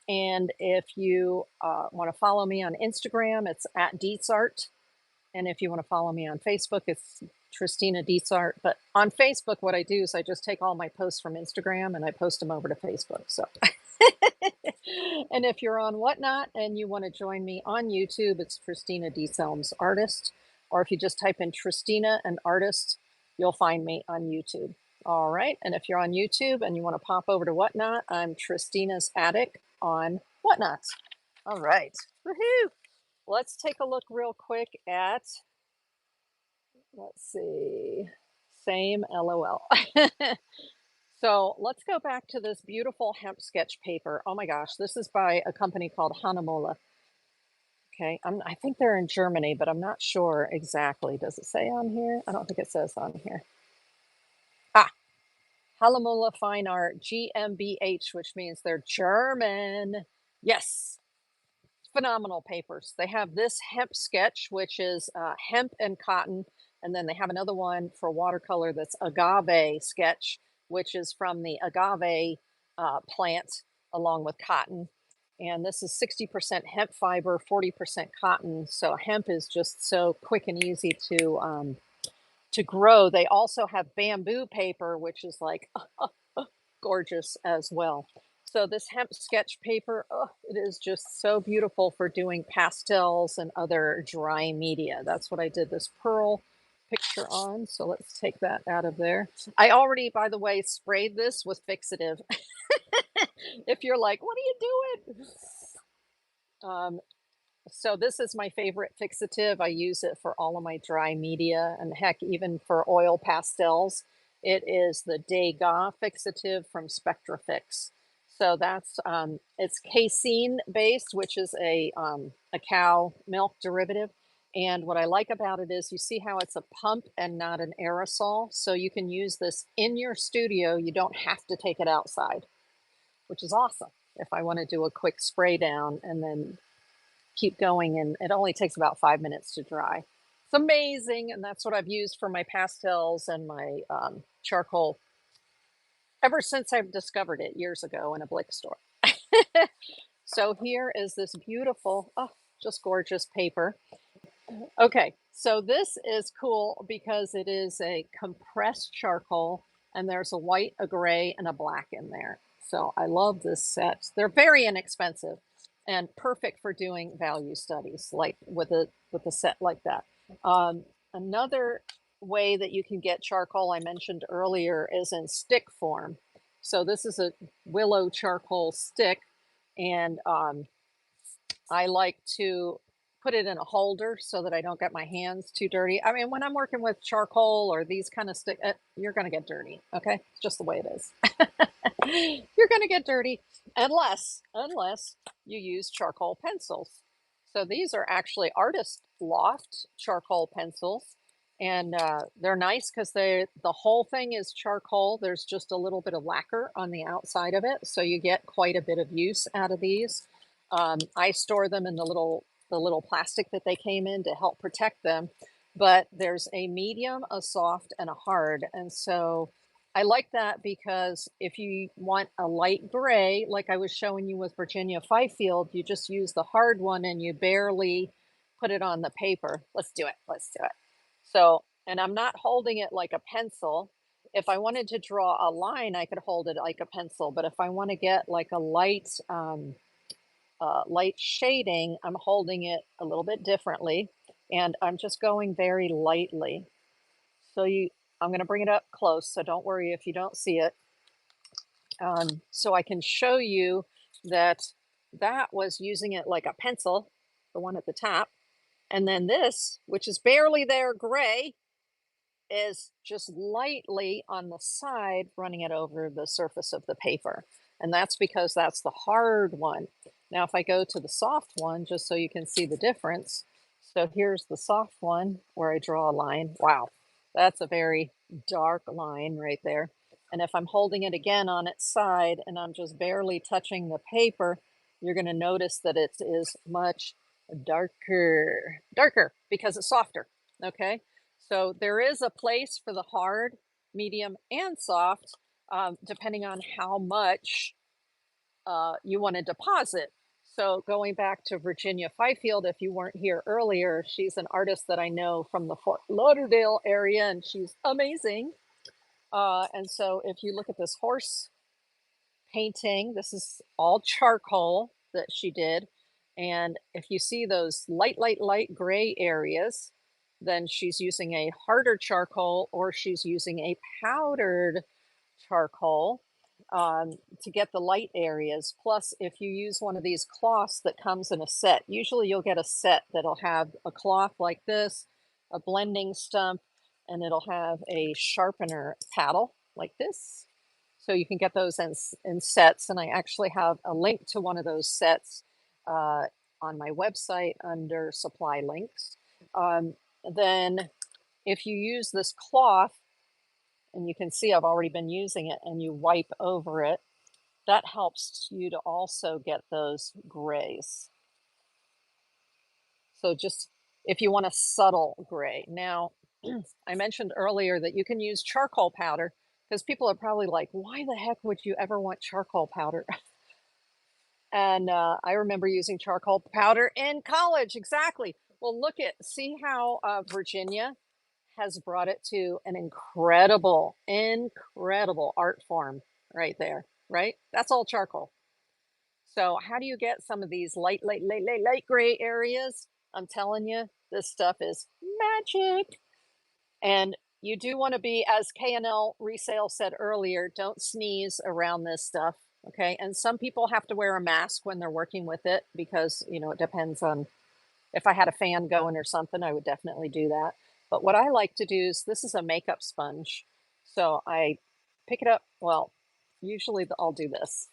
Speaker 1: And if you want to follow me on Instagram, it's at Dietzart. And if you want to follow me on Facebook, it's Tristina Dietzart. But on Facebook, what I do is I just take all my posts from Instagram and I post them over to Facebook. So, and if you're on Whatnot and you want to join me on YouTube, it's Tristina Dietzhelms Artist. Or if you just type in Tristina and Artist, you'll find me on YouTube. All right. And if you're on YouTube and you want to pop over to Whatnot, I'm Tristina's Attic on Whatnot. All right. Woohoo! Let's take a look real quick at, let's see, same LOL. So let's go back to this beautiful hemp sketch paper. Oh my gosh, this is by a company called Hanamola. Okay, I think they're in Germany, but I'm not sure exactly. Does it say on here? I don't think it says on here. Ah, Halamula Fine Art GmbH, which means they're German. Yes, phenomenal papers. They have this hemp sketch, which is hemp and cotton, and then they have another one for watercolor that's agave sketch, which is from the agave plant along with cotton. And this is 60% hemp fiber, 40% cotton. So hemp is just so quick and easy to grow. They also have bamboo paper, which is like gorgeous as well. So this hemp sketch paper, oh, it is just so beautiful for doing pastels and other dry media. That's what I did this pearl picture on. So let's take that out of there. I already, by the way, sprayed this with fixative. If you're like, what are you doing? Um, so this is my favorite fixative. I use it for all of my dry media and heck, even for oil pastels. It is the Degas fixative from Spectrafix. So that's it's casein based, which is a cow milk derivative. And what I like about it is you see how it's a pump and not an aerosol. So you can use this in your studio. You don't have to take it outside, which is awesome. If I want to do a quick spray down and then keep going, and it only takes about 5 minutes to dry. It's amazing, and that's what I've used for my pastels and my charcoal ever since I've discovered it years ago in a Blick store. So here is this beautiful, oh, just gorgeous paper. Okay, so this is cool because it is a compressed charcoal, and there's a white, a gray, and a black in there. So I love this set. They're very inexpensive and perfect for doing value studies, like with a set like that. Another way that you can get charcoal I mentioned earlier is in stick form. So this is a willow charcoal stick, and I like to put it in a holder so that I don't get my hands too dirty. I mean, when I'm working with charcoal or these kind of stick, you're going to get dirty. Okay, it's just the way it is. You're going to get dirty unless you use charcoal pencils. So these are actually Artist Loft charcoal pencils, and they're nice because the whole thing is charcoal. There's just a little bit of lacquer on the outside of it, so you get quite a bit of use out of these. I store them in the little plastic that they came in to help protect them. But there's a medium, a soft, and a hard. And so I like that because if you want a light gray, like I was showing you with Virginia Fifield, you just use the hard one and you barely put it on the paper. Let's do it. Let's do it. So, and I'm not holding it like a pencil. If I wanted to draw a line, I could hold it like a pencil. But if I want to get like a light shading, I'm holding it a little bit differently, and I'm just going very lightly. So I'm going to bring it up close, so don't worry if you don't see it. So I can show you that was using it like a pencil, the one at the top, and then this, which is barely there gray, is just lightly on the side running it over the surface of the paper. And that's because that's the hard one. Now, if I go to the soft one, just so you can see the difference. So here's the soft one where I draw a line. Wow, that's a very dark line right there. And if I'm holding it again on its side and I'm just barely touching the paper, you're going to notice that it is much darker because it's softer. Okay. So there is a place for the hard, medium, and soft, depending on how much you want to deposit. So going back to Virginia Fifield, if you weren't here earlier, she's an artist that I know from the Fort Lauderdale area, and she's amazing. And so if you look at this horse painting, this is all charcoal that she did. And if you see those light gray areas, then she's using a harder charcoal or she's using a powdered charcoal to get the light areas. Plus, if you use one of these cloths that comes in a set, usually you'll get a set that'll have a cloth like this, a blending stump, and it'll have a sharpener paddle like this. So you can get those in sets, and I actually have a link to one of those sets on my website under supply links. Then if you use this cloth, and you can see I've already been using it, and you wipe over it, that helps you to also get those grays. So just if you want a subtle gray. Now, I mentioned earlier that you can use charcoal powder because people are probably like, why the heck would you ever want charcoal powder? And I remember using charcoal powder in college. Exactly. Well, see how Virginia has brought it to an incredible, incredible art form right there, right? That's all charcoal. So how do you get some of these light gray areas? I'm telling you, this stuff is magic. And you do want to be, as K&L Resale said earlier, don't sneeze around this stuff. Okay. And some people have to wear a mask when they're working with it because, it depends on if I had a fan going or something, I would definitely do that. But what I like to do is this is a makeup sponge. So I pick it up. Well, usually I'll do this.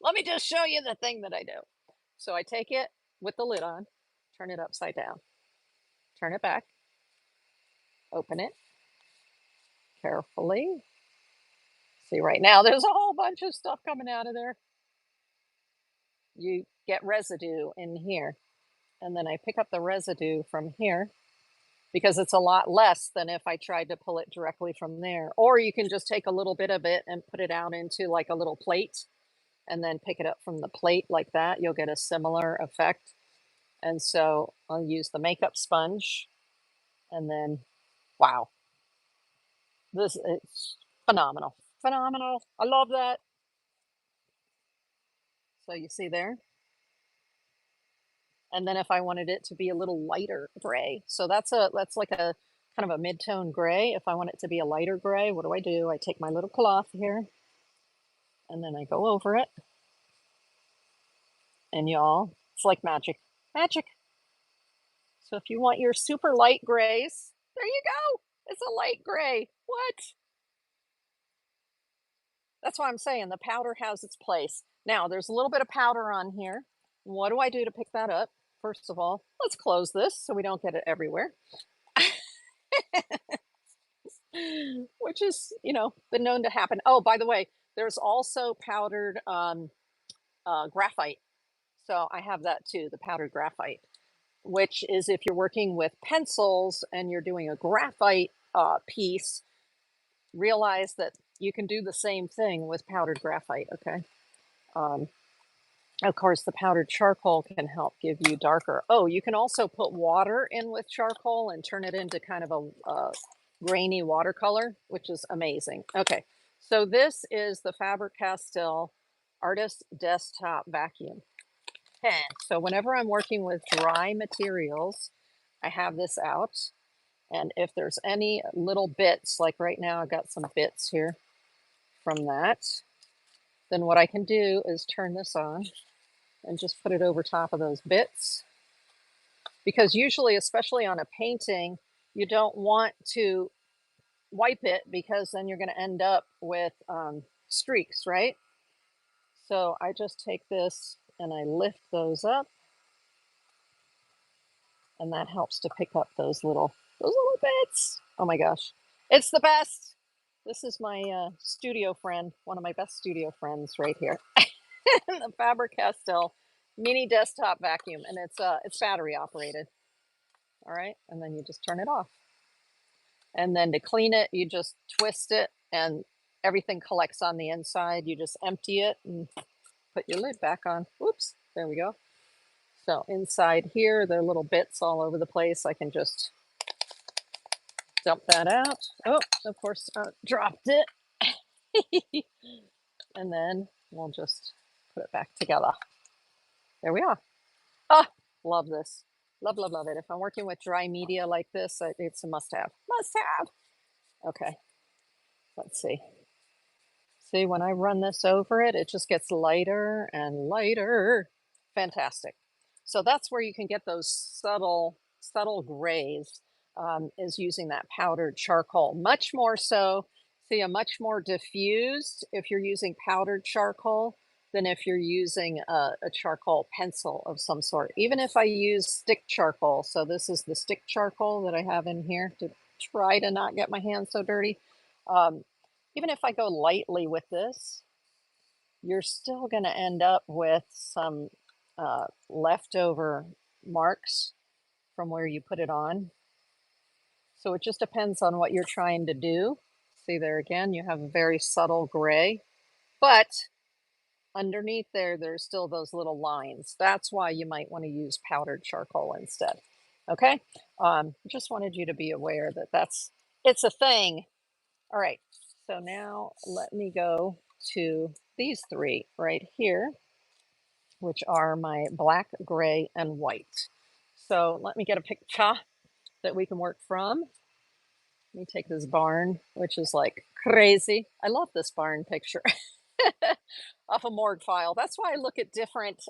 Speaker 1: Let me just show you the thing that I do. So I take it with the lid on, turn it upside down, turn it back, open it carefully. See, right now there's a whole bunch of stuff coming out of there. You get residue in here. And then I pick up the residue from here because it's a lot less than if I tried to pull it directly from there. Or you can just take a little bit of it and put it out into like a little plate and then pick it up from the plate like that. You'll get a similar effect. And so I'll use the makeup sponge and then, wow, this is phenomenal. Phenomenal. I love that. So you see there? And then if I wanted it to be a little lighter gray, so that's like a kind of a mid-tone gray. If I want it to be a lighter gray, what do? I take my little cloth here and then I go over it. And y'all, it's like magic. Magic. So if you want your super light grays, there you go. It's a light gray. What? That's why I'm saying the powder has its place. Now, there's a little bit of powder on here. What do I do to pick that up? First of all, let's close this so we don't get it everywhere. Which is, been known to happen. Oh, by the way, there's also powdered graphite. So I have that too, the powdered graphite, which is if you're working with pencils and you're doing a graphite piece, realize that you can do the same thing with powdered graphite, okay? Of course, the powdered charcoal can help give you darker. Oh, you can also put water in with charcoal and turn it into kind of a grainy watercolor, which is amazing. Okay, so this is the Faber-Castell Artist Desktop Vacuum Pen. So whenever I'm working with dry materials, I have this out. And if there's any little bits, like right now, I've got some bits here from that, then what I can do is turn this on and just put it over top of those bits. Because usually, especially on a painting, you don't want to wipe it because then you're going to end up with streaks, right? So I just take this and I lift those up, and that helps to pick up those little bits. Oh my gosh, it's the best. This is my studio friend, one of my best studio friends right here. The Faber-Castell mini desktop vacuum, and it's battery operated. All right, and then you just turn it off. And then to clean it, you just twist it and everything collects on the inside. You just empty it and put your lid back on. Oops, there we go. So inside here, there are little bits all over the place. I can just dump that out. Oh, of course, dropped it. And then we'll just put it back together. There we are. Ah, love this. Love, love, love it. If I'm working with dry media like this, it's a must-have. Must-have. Okay, let's see. See, when I run this over it, it just gets lighter and lighter. Fantastic. So that's where you can get those subtle grays, is using that powdered charcoal. Much more so, see, a much more diffused if you're using powdered charcoal than if you're using a charcoal pencil of some sort. Even if I use stick charcoal, so this is the stick charcoal that I have in here to try to not get my hands so dirty. Um, Even if I go lightly with this, you're still going to end up with some leftover marks from where you put it on. So it just depends on what you're trying to do. See there again, you have a very subtle gray, but underneath there, there's still those little lines. That's why you might want to use powdered charcoal instead. Okay, just wanted you to be aware that it's a thing. All right, so now let me go to these three right here, which are my black, gray, and white. So let me get a picture that we can work from. Let me take this barn, which is like crazy. I love this barn picture off a morgue file. That's why I look at different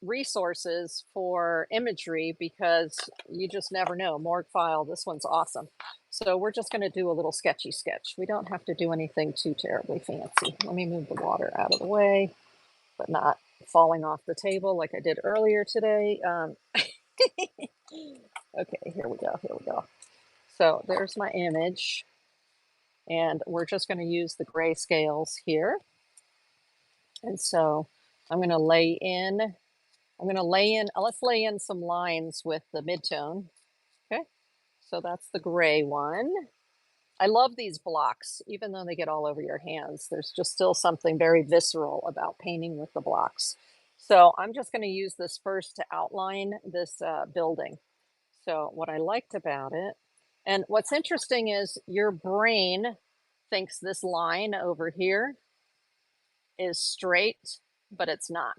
Speaker 1: resources for imagery, because you just never know. Morgue file, this one's awesome. So we're just going to do a little sketchy sketch. We don't have to do anything too terribly fancy. Let me move the water out of the way, but not falling off the table like I did earlier today. Okay, here we go. Here we go. So there's my image, and we're just going to use the gray scales here. And so I'm going to lay in, let's lay in some lines with the midtone. Okay, so that's the gray one. I love these blocks, even though they get all over your hands. There's just still something very visceral about painting with the blocks. So I'm just going to use this first to outline this building. So what I liked about it, and what's interesting is your brain thinks this line over here is straight, but it's not.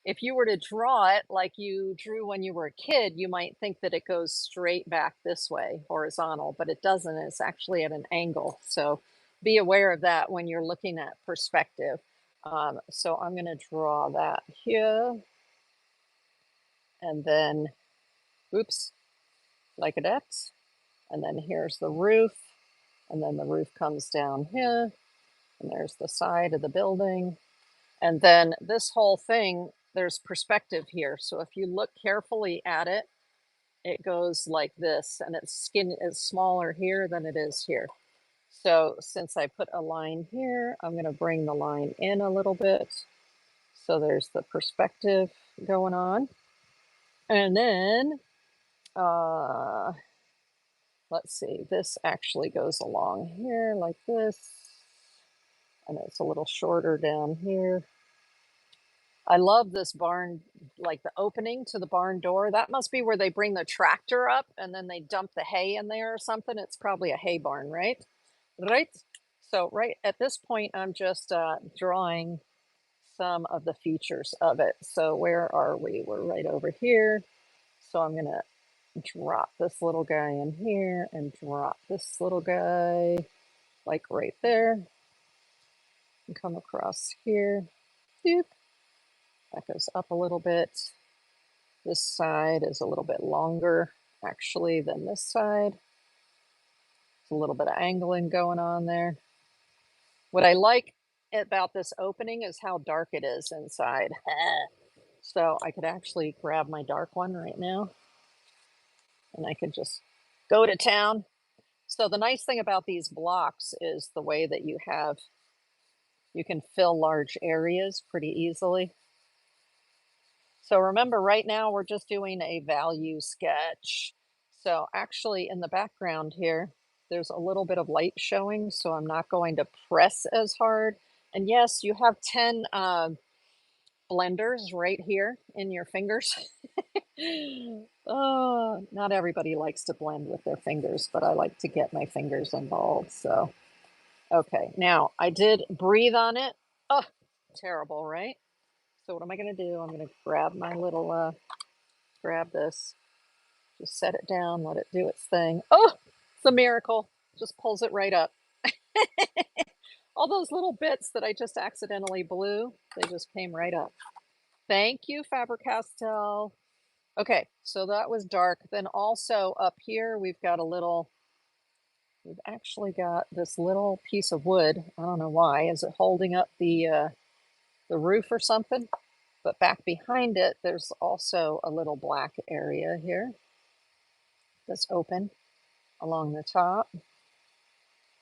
Speaker 1: If you were to draw it like you drew when you were a kid, you might think that it goes straight back this way, horizontal, but it doesn't. It's actually at an angle. So be aware of that when you're looking at perspective. So I'm going to draw that here. And then, oops, like that. And then here's the roof. And then the roof comes down here. And there's the side of the building. And then this whole thing, there's perspective here. So if you look carefully at it, it goes like this, and its skin is smaller here than it is here. So since I put a line here, I'm going to bring the line in a little bit. So there's the perspective going on. And then, let's see, this actually goes along here like this. And it's a little shorter down here. I love this barn, like the opening to the barn door. That must be where they bring the tractor up and then they dump the hay in there or something. It's probably a hay barn, right? Right. So right at this point, I'm just drawing some of the features of it. So where are we? We're right over here. So I'm going to drop this little guy in here and drop this little guy like right there and come across here. Doop. That goes up a little bit. This side is a little bit longer actually than this side. There's a little bit of angling going on there. What I like about this opening is how dark it is inside. So I could actually grab my dark one right now and I could just go to town. So the nice thing about these blocks is the way that you can fill large areas pretty easily. So remember, right now we're just doing a value sketch. So actually in the background here, there's a little bit of light showing, so I'm not going to press as hard. And yes, you have 10 blenders right here in your fingers. Oh, not everybody likes to blend with their fingers, but I like to get my fingers involved. So, okay, now I did breathe on it. Oh, terrible, right? So what am I going to do? I'm going to grab my little, grab this, just set it down, let it do its thing. Oh, it's a miracle. Just pulls it right up. All those little bits that I just accidentally blew, they just came right up. Thank you, Faber-Castell. Okay, so that was dark. Then also up here, we've got a little we've actually got this little piece of wood. I don't know why. Is it holding up the roof or something? But back behind it, there's also a little black area here that's open along the top.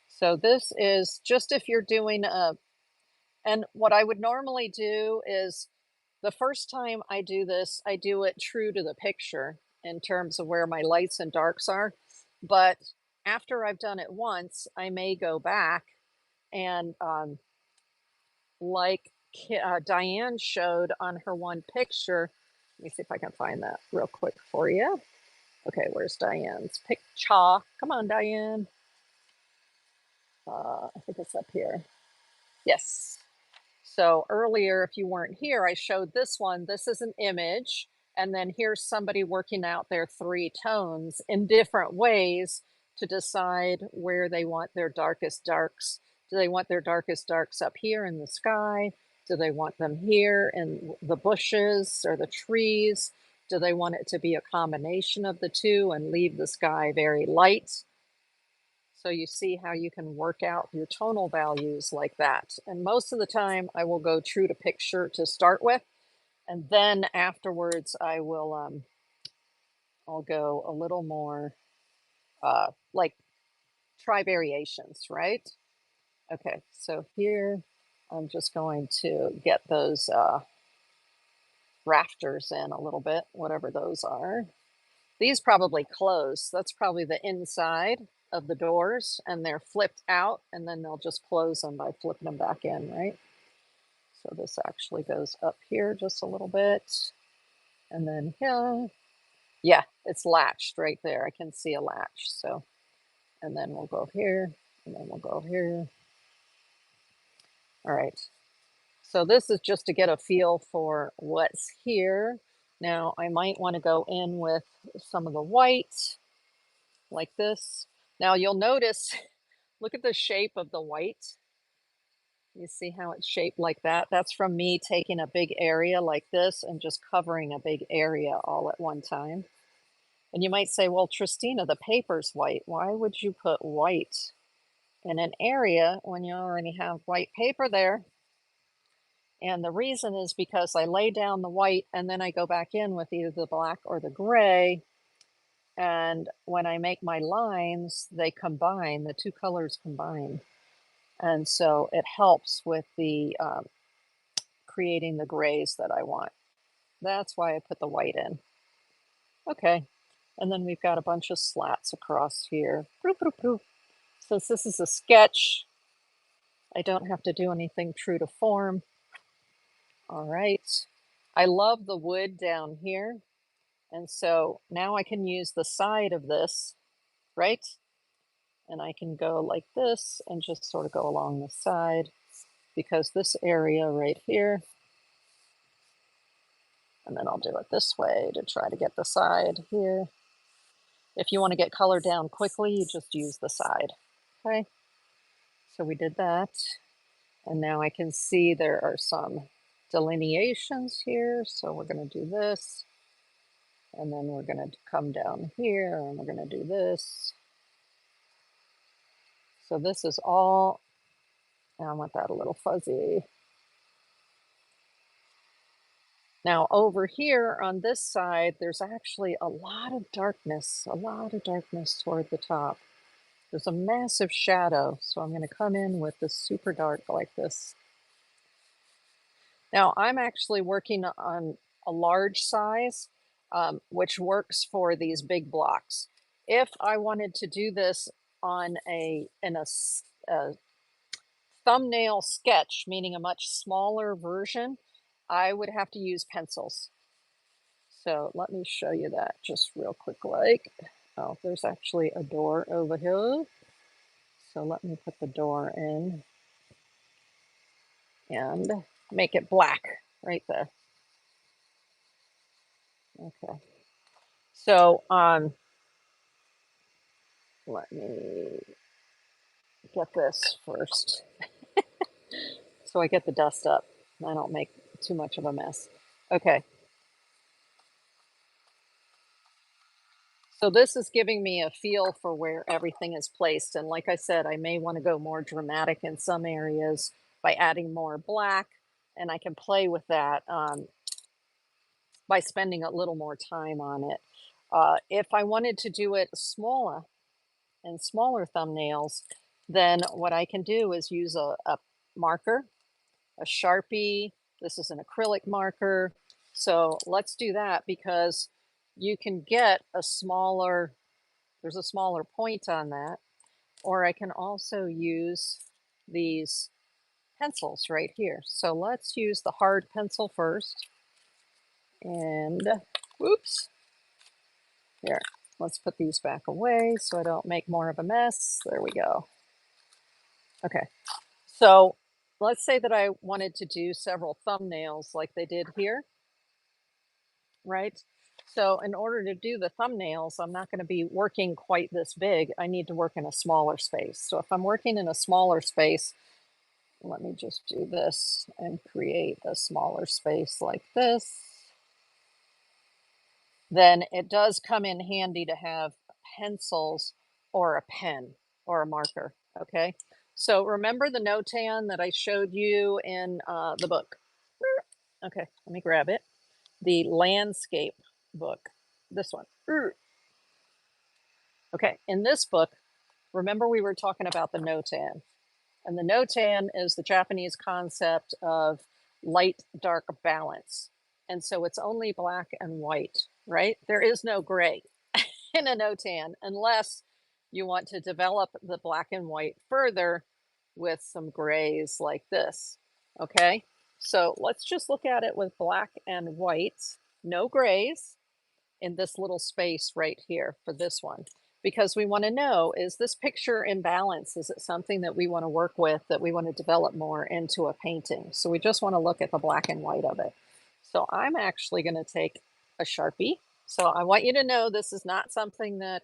Speaker 1: So this is just if you're doing and what I would normally do is the first time I do this, I do it true to the picture in terms of where my lights and darks are. But after I've done it once, I may go back and like Diane showed on her one picture. Let me see if I can find that real quick for you. Okay, where's Diane's picture? Come on, Diane. I think it's up here. Yes. So earlier, if you weren't here, I showed this one. This is an image. And then here's somebody working out their three tones in different ways to decide where they want their darkest darks. Do they want their darkest darks up here in the sky? Do they want them here in the bushes or the trees? Do they want it to be a combination of the two and leave the sky very light? So you see how you can work out your tonal values like that. And most of the time I will go true to picture to start with. And then afterwards I will, I'll go a little more, like try variations, right? Okay, so here I'm just going to get those rafters in a little bit, whatever those are. These probably close. That's probably the inside of the doors, and they're flipped out, and then they'll just close them by flipping them back in, right? So this actually goes up here just a little bit, and then here. Yeah, it's latched right there. I can see a latch. So, and then we'll go here, and then we'll go here. All right. So this is just to get a feel for what's here. Now I might want to go in with some of the white like this. Now you'll notice, look at the shape of the white. You see how it's shaped like that? That's from me taking a big area like this and just covering a big area all at one time. And you might say, well, Tristina, the paper's white. Why would you put white in an area when you already have white paper there? And the reason is because I lay down the white and then I go back in with either the black or the gray. And when I make my lines, they combine, the two colors combine. And so it helps with the creating the grays that I want. That's why I put the white in. Okay, and then we've got a bunch of slats across here. Since this is a sketch, I don't have to do anything true to form. All right, I love the wood down here. And so now I can use the side of this, right? And I can go like this and just sort of go along the side because this area right here, and then I'll do it this way to try to get the side here. If you want to get color down quickly, you just use the side. Okay, so we did that. And now I can see there are some delineations here. So we're going to do this. And then we're going to come down here and we're going to do this. So this is all, I want that a little fuzzy. Now over here on this side, there's actually a lot of darkness toward the top. There's a massive shadow, so I'm going to come in with this super dark like this. Now I'm actually working on a large size, which works for these big blocks. If I wanted to do this on a thumbnail sketch, meaning a much smaller version, I would have to use pencils. So let me show you that just real quick. Like, oh, there's actually a door over here. So let me put the door in and make it black right there. Okay. So let me get this first. So I get the dust up. I don't make too much of a mess. Okay. So this is giving me a feel for where everything is placed. And like I said, I may want to go more dramatic in some areas by adding more black. And I can play with that by spending a little more time on it. If I wanted to do it smaller and smaller thumbnails, then what I can do is use a marker, a Sharpie. This is an acrylic marker. So let's do that because you can get a smaller, there's a smaller point on that. Or I can also use these pencils right here. So let's use the hard pencil first. And whoops, here, let's put these back away so I don't make more of a mess. There we go. Okay, so let's say that I wanted to do several thumbnails like they did here, right? So in order to do the thumbnails, I'm not going to be working quite this big. I need to work in a smaller space. So if I'm working in a smaller space, let me just do this and create a smaller space like this. Then it does come in handy to have pencils or a pen or a marker, okay? So remember the notan that I showed you in the book? Okay, let me grab it. The landscape book, this one. Okay, in this book, remember we were talking about the notan. And the notan is the Japanese concept of light dark balance. And so it's only black and white, right? There is no gray in a notan unless you want to develop the black and white further with some grays like this. Okay, so let's just look at it with black and white, no grays in this little space right here for this one, because we want to know, is this picture in balance? Is it something that we want to work with, that we want to develop more into a painting? So we just want to look at the black and white of it. So I'm actually going to take a Sharpie. So I want you to know this is not something that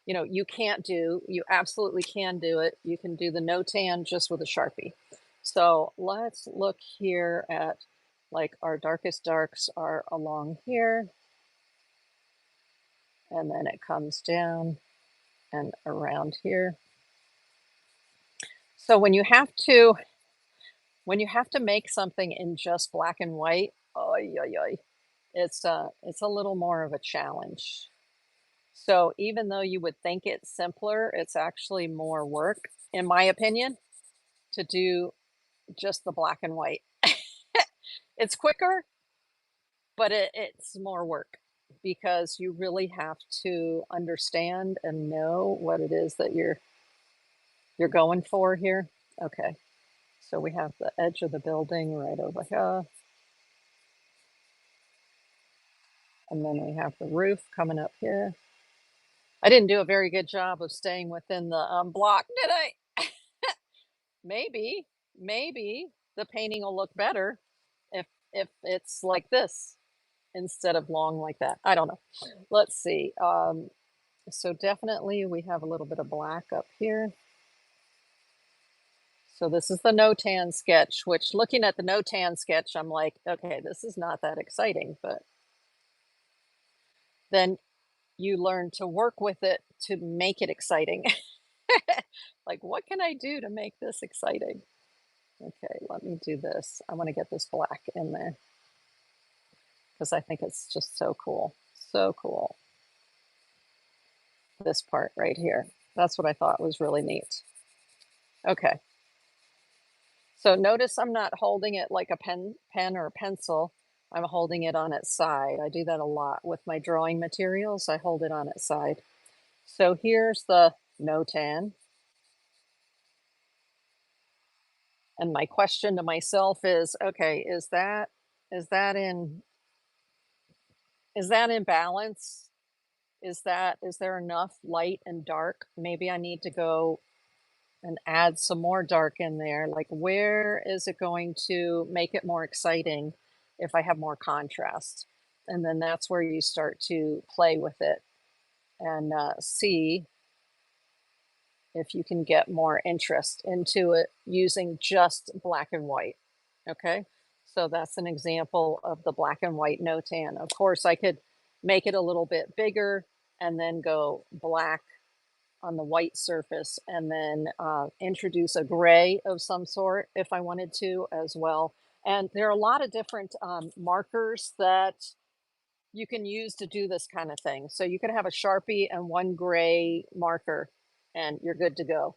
Speaker 1: you can't do. You absolutely can do it. You can do the notan just with a Sharpie. So let's look here at, like, our darkest darks are along here, and then it comes down and around here. So when you have to make something in just black and white, it's a little more of a challenge. So even though you would think it's simpler, it's actually more work, in my opinion, to do just the black and white. It's quicker, but it's more work because you really have to understand and know what it is that you're going for here. Okay, so we have the edge of the building right over here. And then we have the roof coming up here. I didn't do a very good job of staying within the block, did I? Maybe, maybe the painting will look better if it's like this instead of long like that. I don't know. Let's see. So definitely we have a little bit of black up here. So this is the notan sketch, which looking at the notan sketch, I'm like, okay, this is not that exciting, but then you learn to work with it to make it exciting. Like, what can I do to make this exciting? Okay, let me do this. I want to get this black in there because I think it's just so cool. So cool. This part right here. That's what I thought was really neat. Okay. So notice I'm not holding it like a pen or a pencil. I'm holding it on its side. I do that a lot with my drawing materials. I hold it on its side. So here's the notan. And my question to myself is, okay, is that in balance? Is there enough light and dark? Maybe I need to go and add some more dark in there. Like, where is it going to make it more exciting if I have more contrast? And then that's where you start to play with it and see if you can get more interest into it using just black and white. Okay, so that's an example of the black and white notan. Of course, I could make it a little bit bigger and then go black on the white surface, and then introduce a gray of some sort if I wanted to as well. And there are a lot of different markers that you can use to do this kind of thing. So you could have a Sharpie and one gray marker, and you're good to go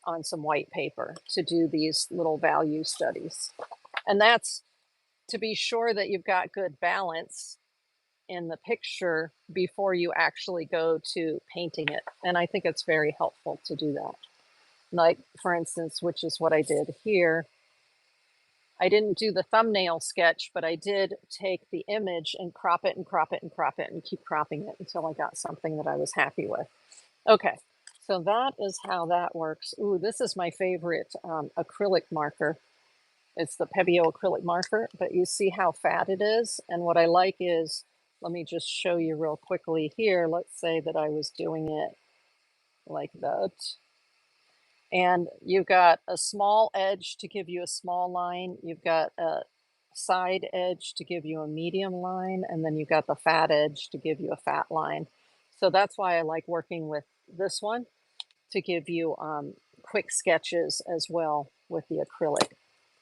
Speaker 1: on some white paper to do these little value studies. And that's to be sure that you've got good balance in the picture before you actually go to painting it. And I think it's very helpful to do that. Like, for instance, which is what I did here. I didn't do the thumbnail sketch, but I did take the image and crop it and crop it and crop it and keep cropping it until I got something that I was happy with. Okay, so that is how that works. Ooh, this is my favorite acrylic marker. It's the Pebeo acrylic marker, but you see how fat it is? And what I like is, let me just show you real quickly here. Let's say that I was doing it like that. And you've got a small edge to give you a small line. You've got a side edge to give you a medium line. And then you've got the fat edge to give you a fat line. So that's why I like working with this one to give you quick sketches as well with the acrylic.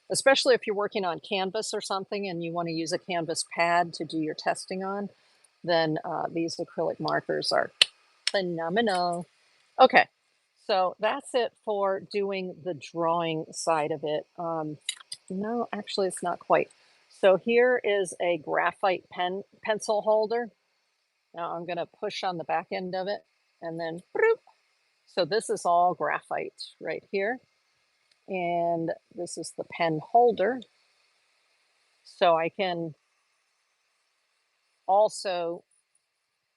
Speaker 1: Especially if you're working on canvas or something and you want to use a canvas pad to do your testing on, then these acrylic markers are phenomenal. Okay, so that's it for doing the drawing side of it. No, actually, it's not quite. So here is a graphite pencil holder. Now I'm going to push on the back end of it and then, bloop. So this is all graphite right here. And this is the pen holder. So I can also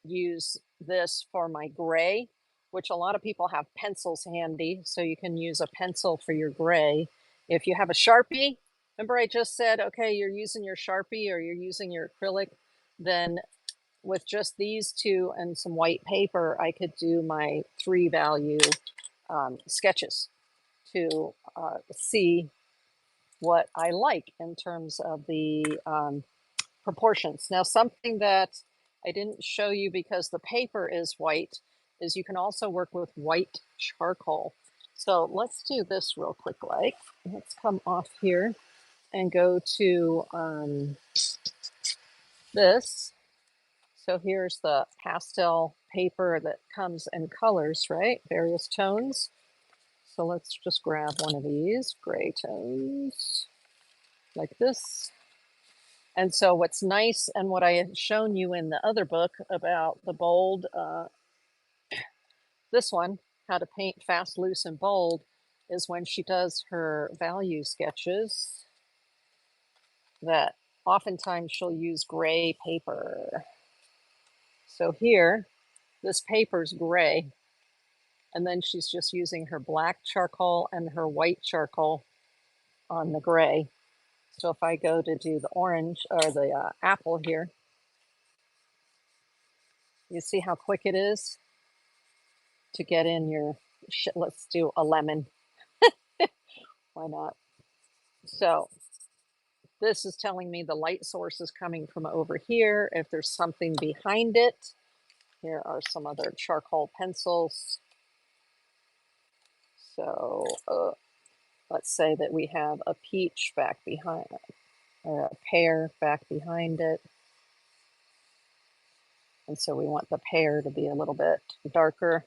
Speaker 1: use this for my gray, which a lot of people have pencils handy. So you can use a pencil for your gray. If you have a Sharpie, remember I just said, okay, you're using your Sharpie or you're using your acrylic, then with just these two and some white paper, I could do my 3 value sketches to see what I like in terms of the proportions. Now, something that I didn't show you because the paper is white is you can also work with white charcoal. So let's do this real quick. Like, let's come off here and go to this. So here's the pastel paper that comes in colors, right? Various tones. So let's just grab one of these gray tones like this. And so what's nice, and what I had shown you in the other book about the bold, this one, How to Paint Fast, Loose, and Bold, is when she does her value sketches, that oftentimes she'll use gray paper. So here, this paper's gray, and then she's just using her black charcoal and her white charcoal on the gray. So if I go to do the orange or the apple here, you see how quick it is to get in your shit. Let's do a lemon. Why not? So this is telling me the light source is coming from over here. If there's something behind it, here are some other charcoal pencils. So let's say that we have a peach back behind, or a pear back behind it. And so we want the pear to be a little bit darker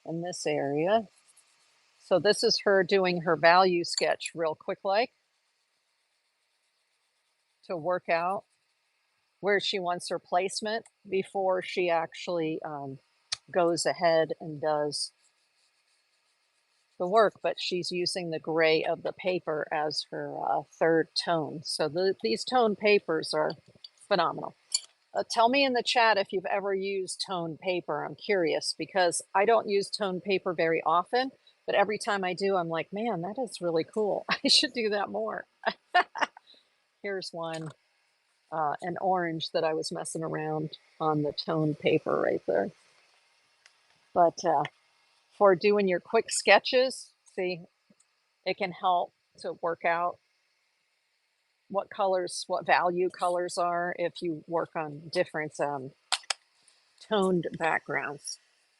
Speaker 1: in this area. So this is her doing her value sketch real quick, like, to work out where she wants her placement before she actually goes ahead and does the work. But she's using the gray of the paper as her third tone. So these tone papers are phenomenal. Tell me in the chat if you've ever used toned paper. I'm curious because I don't use toned paper very often, but every time I do, I'm like, man, that is really cool. I should do that more. Here's one, an orange that I was messing around on the toned paper right there. But for doing your quick sketches, see, it can help to work out what colors, what value colors are if you work on different toned backgrounds.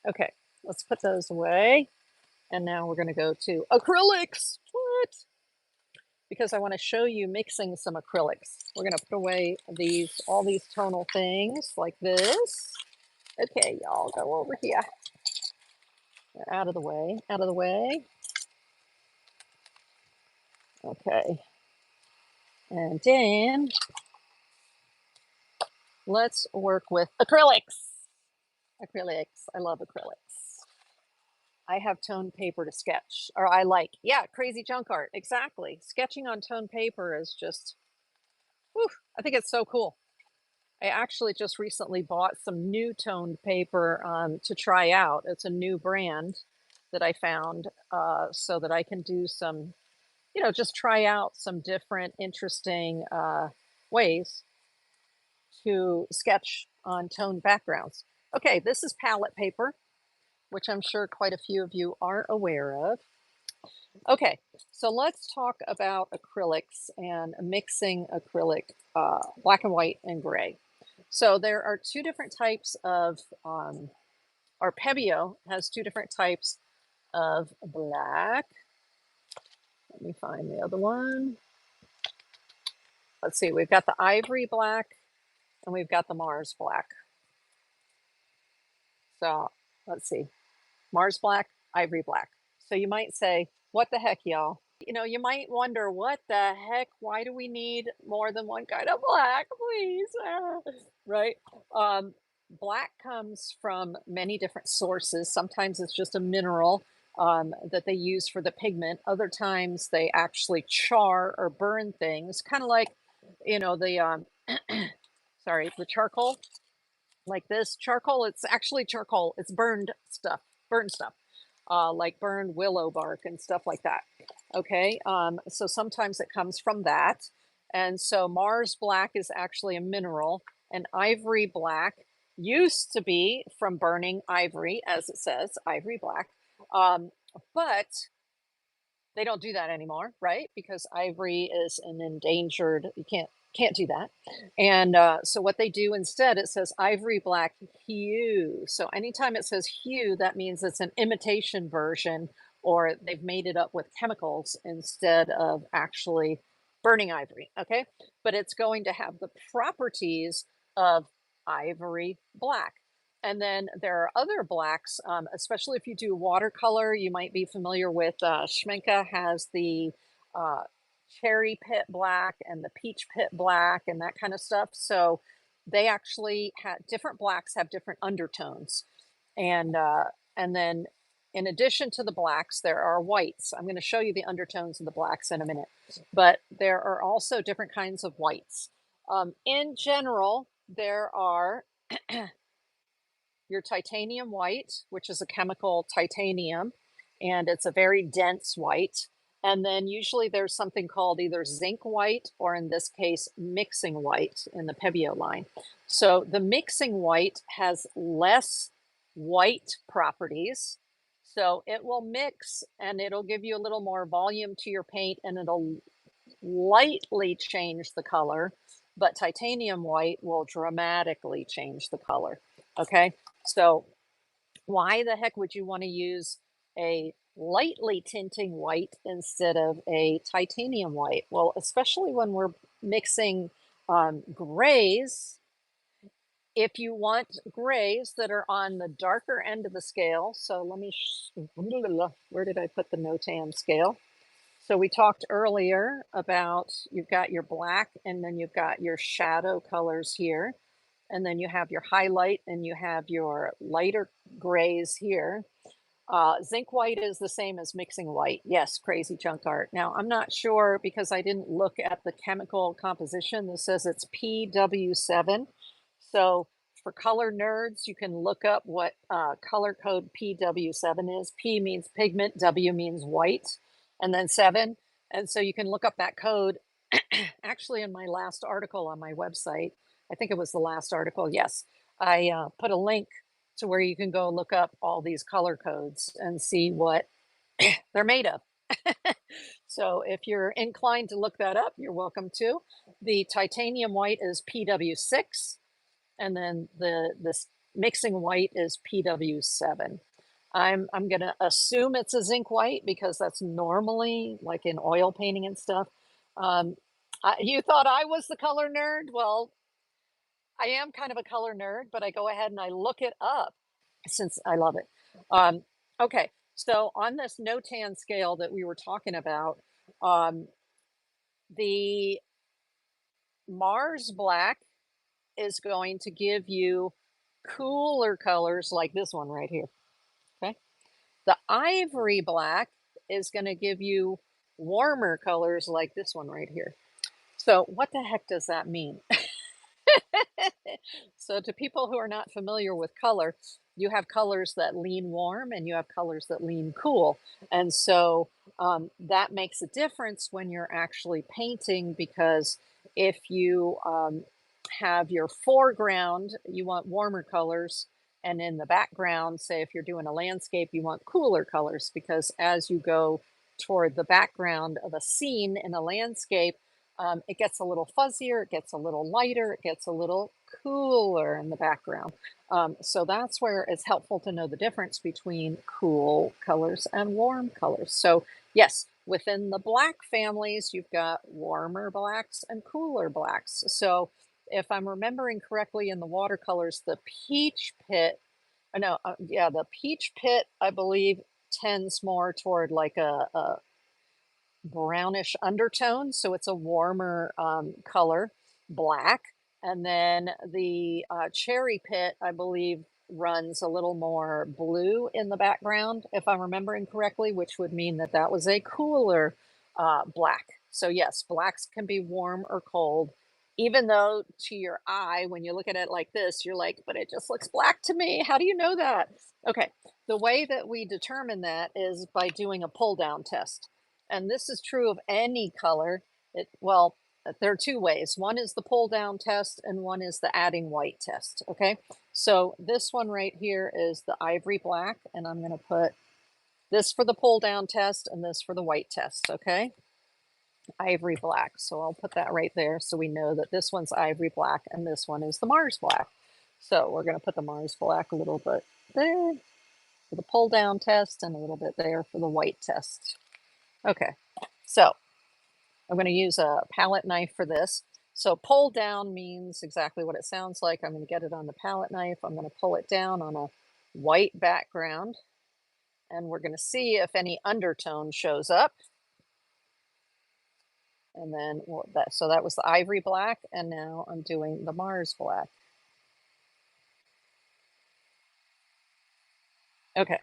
Speaker 1: Okay, let's put those away. And now we're going to go to acrylics. What? Because I want to show you mixing some acrylics. We're going to put away all these tonal things like this. Okay, y'all, go over here. Out of the way, out of the way. Okay. And then let's work with acrylics. Acrylics. I love acrylics. I have toned paper to sketch, or I like, yeah, crazy junk art. Exactly. Sketching on toned paper is just, whew, I think it's so cool. I actually just recently bought some new toned paper to try out. It's a new brand that I found so that I can do some, just try out some different interesting ways to sketch on toned backgrounds. Okay, this is palette paper, which I'm sure quite a few of you are aware of. Okay, so let's talk about acrylics and mixing acrylic black and white and gray. So there are two different types of, or Pebeo has two different types of black. Let me find the other one. Let's see, we've got the ivory black and we've got the Mars black. So let's see, Mars black, ivory black. So you might say, what the heck, y'all? You might wonder, what the heck? Why do we need more than one kind of black, please? Right? Black comes from many different sources. Sometimes it's just a mineral that they use for the pigment. Other times they actually char or burn things, kind of like, the, sorry, the charcoal. Like this charcoal, it's actually charcoal. It's burned stuff, like burned willow bark and stuff like that. Okay, so sometimes it comes from that. And so Mars black is actually a mineral, and ivory black used to be from burning ivory, as it says, ivory black. But they don't do that anymore, right? Because ivory is an endangered, you can't do that. And so what they do instead, it says ivory black hue. So anytime it says hue, that means it's an imitation version, or they've made it up with chemicals instead of actually burning ivory. Okay, but it's going to have the properties of ivory black. And then there are other blacks, especially if you do watercolor. You might be familiar with Schmincke has the uh, cherry pit black and the peach pit black and that kind of stuff. So they actually have different blacks, have different undertones. And then in addition to the blacks, there are whites. I'm going to show you the undertones of the blacks in a minute. But there are also different kinds of whites. In general, there are your titanium white, which is a chemical titanium, and it's a very dense white. And then usually there's something called either zinc white, or in this case, mixing white in the Pebeo line. So the mixing white has less white properties. So it will mix and it'll give you a little more volume to your paint, and it'll lightly change the color, but titanium white will dramatically change the color. Okay, so why the heck would you want to use a lightly tinting white instead of a titanium white? Well, especially when we're mixing grays. If you want grays that are on the darker end of the scale, so let me, where did I put the NOTAN scale? So we talked earlier about you've got your black, and then you've got your shadow colors here. And then you have your highlight and you have your lighter grays here. Zinc white is the same as mixing white. Yes, crazy junk art. Now, I'm not sure because I didn't look at the chemical composition. This says it's PW7. So for color nerds, you can look up what color code PW7 is. P means pigment, W means white, and then 7. And so you can look up that code. Actually, in my last article on my website, I think it was the last article, yes, I put a link to where you can go look up all these color codes and see what they're made of. So if you're inclined to look that up, you're welcome to. The titanium white is PW6, and then the mixing white is PW7. I'm gonna assume it's a zinc white because that's normally like in oil painting and stuff. You thought I was the color nerd? Well, I am kind of a color nerd, but I go ahead and I look it up since I love it. Um, okay, so on this NOTAN scale that we were talking about, um, the Mars black is going to give you cooler colors like this one right here. Okay. The ivory black is going to give you warmer colors like this one right here. So, what the heck does that mean? So, to people who are not familiar with color, you have colors that lean warm and you have colors that lean cool. And so that makes a difference when you're actually painting because if you have your foreground, you want warmer colors. And in the background, say if you're doing a landscape, you want cooler colors because as you go toward the background of a scene in a landscape, it gets a little fuzzier, it gets a little lighter, it gets a little cooler in the background. So that's where it's helpful to know the difference between cool colors and warm colors. So yes, within the black families, you've got warmer blacks and cooler blacks. So if I'm remembering correctly in the watercolors, the peach pit, no, yeah, the peach pit, I believe, tends more toward like a brownish undertone, so it's a warmer color, black. And then the cherry pit, I believe, runs a little more blue in the background, if I'm remembering correctly, which would mean that that was a cooler black. So yes, blacks can be warm or cold, even though to your eye, when you look at it like this, you're like, but it just looks black to me. How do you know that? Okay, the way that we determine that is by doing a pull down test. And this is true of any color. Well, there are two ways. One is the pull down test and one is the adding white test. Okay. So this one right here is the ivory black, and I'm going to put this for the pull down test and this for the white test. Okay. Ivory black. So I'll put that right there so we know that this one's ivory black and this one is the Mars black. So we're going to put the Mars black a little bit there for the pull down test and a little bit there for the white test. Okay. So I'm going to use a palette knife for this. So pull down means exactly what it sounds like. I'm going to get it on the palette knife. I'm going to pull it down on a white background. And we're going to see if any undertone shows up. And then so that was the ivory black. And now I'm doing the Mars black. Okay.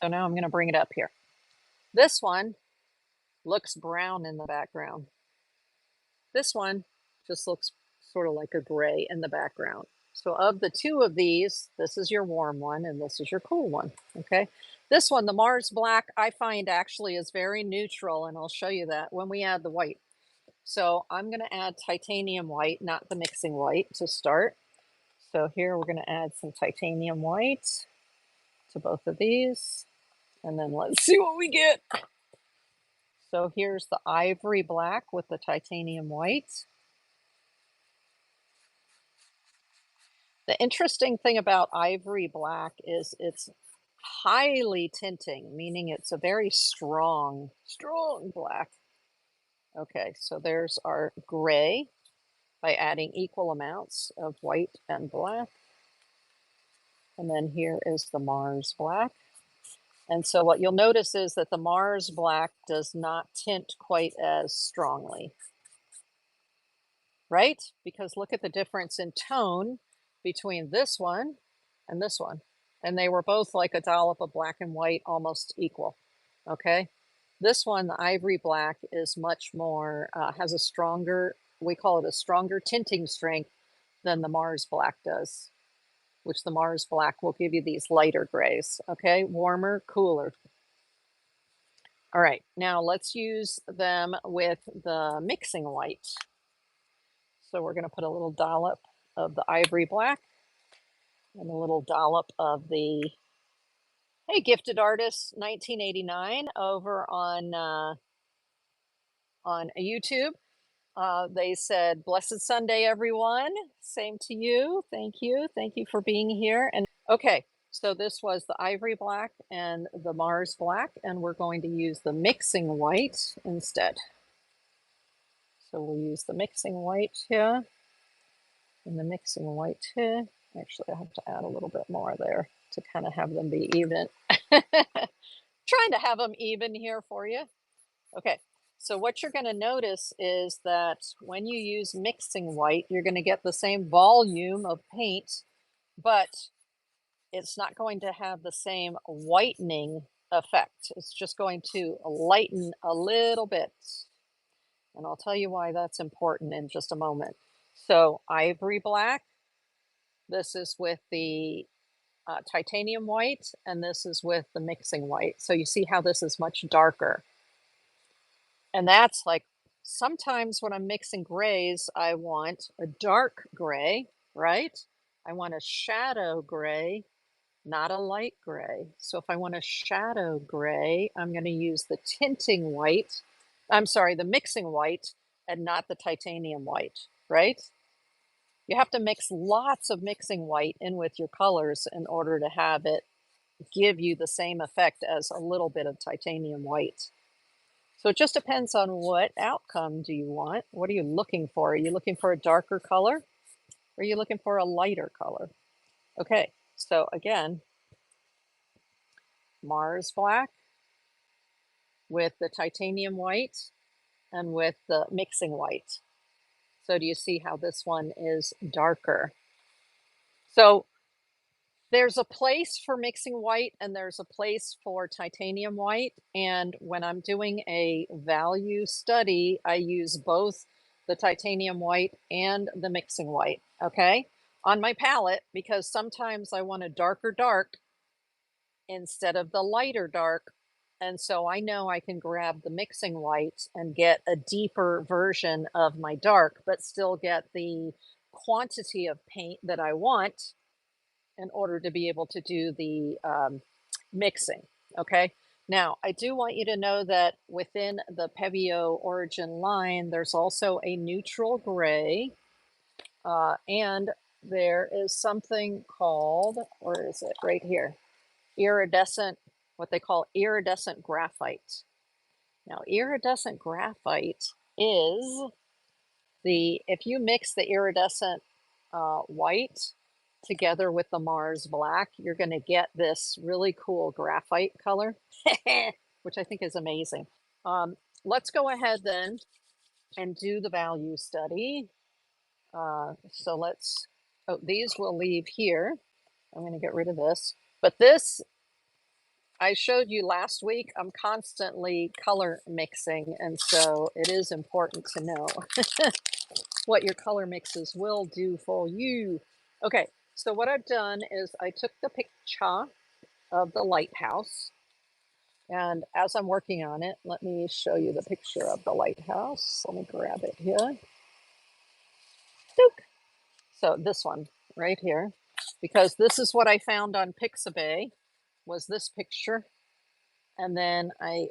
Speaker 1: So now I'm going to bring it up here. This one looks brown in the background. This one just looks sort of like a gray in the background. So of the two of these, this is your warm one and this is your cool one, okay? This one, the Mars black, I find actually is very neutral, and I'll show you that when we add the white. So I'm gonna add titanium white, not the mixing white, to start. So here we're gonna add some titanium white to both of these, and then let's see what we get. So here's the ivory black with the titanium white. The interesting thing about ivory black is it's highly tinting, meaning it's a very strong, strong black. Okay, so there's our gray by adding equal amounts of white and black. And then here is the Mars black. And so what you'll notice is that the Mars black does not tint quite as strongly, right? Because look at the difference in tone between this one and this one. And they were both like a dollop of black and white, almost equal. Okay. This one, the ivory black, is much more, has a stronger, we call it a stronger tinting strength than the Mars black does, which the Mars black will give you these lighter grays. Okay. Warmer, cooler. All right. Now let's use them with the mixing white. So we're going to put a little dollop of the ivory black and a little dollop of the, hey, Gifted Artist 1989 over on YouTube. They said, "Blessed Sunday, everyone. Same to you. Thank you. Thank you for being here." And okay, so this was the ivory black and the Mars black, and we're going to use the mixing white instead. So we'll use the mixing white here and the mixing white here. Actually, I have to add a little bit more there to kind of have them be even. Trying to have them even here for you. Okay, so what you're going to notice is that when you use mixing white, you're going to get the same volume of paint, but it's not going to have the same whitening effect. It's just going to lighten a little bit. And I'll tell you why that's important in just a moment. So ivory black, this is with the titanium white, and this is with the mixing white. So you see how this is much darker. And that's like, sometimes when I'm mixing grays, I want a dark gray, right? I want a shadow gray, not a light gray. So if I want a shadow gray, I'm going to use the tinting white. I'm sorry, the mixing white and not the titanium white, right? You have to mix lots of mixing white in with your colors in order to have it give you the same effect as a little bit of titanium white. So it just depends on what outcome do you want. What are you looking for? Are you looking for a darker color? Or are you looking for a lighter color? Okay, so again, Mars black with the titanium white and with the mixing white. So do you see how this one is darker? So there's a place for mixing white and there's a place for titanium white. And when I'm doing a value study, I use both the titanium white and the mixing white, okay, on my palette, because sometimes I want a darker dark instead of the lighter dark. And so I know I can grab the mixing white and get a deeper version of my dark, but still get the quantity of paint that I want in order to be able to do the mixing, okay? Now, I do want you to know that within the Pebeo origin line, there's also a neutral gray, and there is something called, where is it? Right here, iridescent, what they call iridescent graphite. Now, iridescent graphite is if you mix the iridescent white together with the Mars black, you're going to get this really cool graphite color, which I think is amazing. Let's go ahead then and do the value study. So let's, oh, these we'll leave here. I'm going to get rid of this. But this, I showed you last week, I'm constantly color mixing. And so it is important to know what your color mixes will do for you. Okay, so what I've done is I took the picture of the lighthouse, and as I'm working on it, let me show you the picture of the lighthouse. Let me grab it here. So this one right here, because this is what I found on Pixabay, was this picture. And then I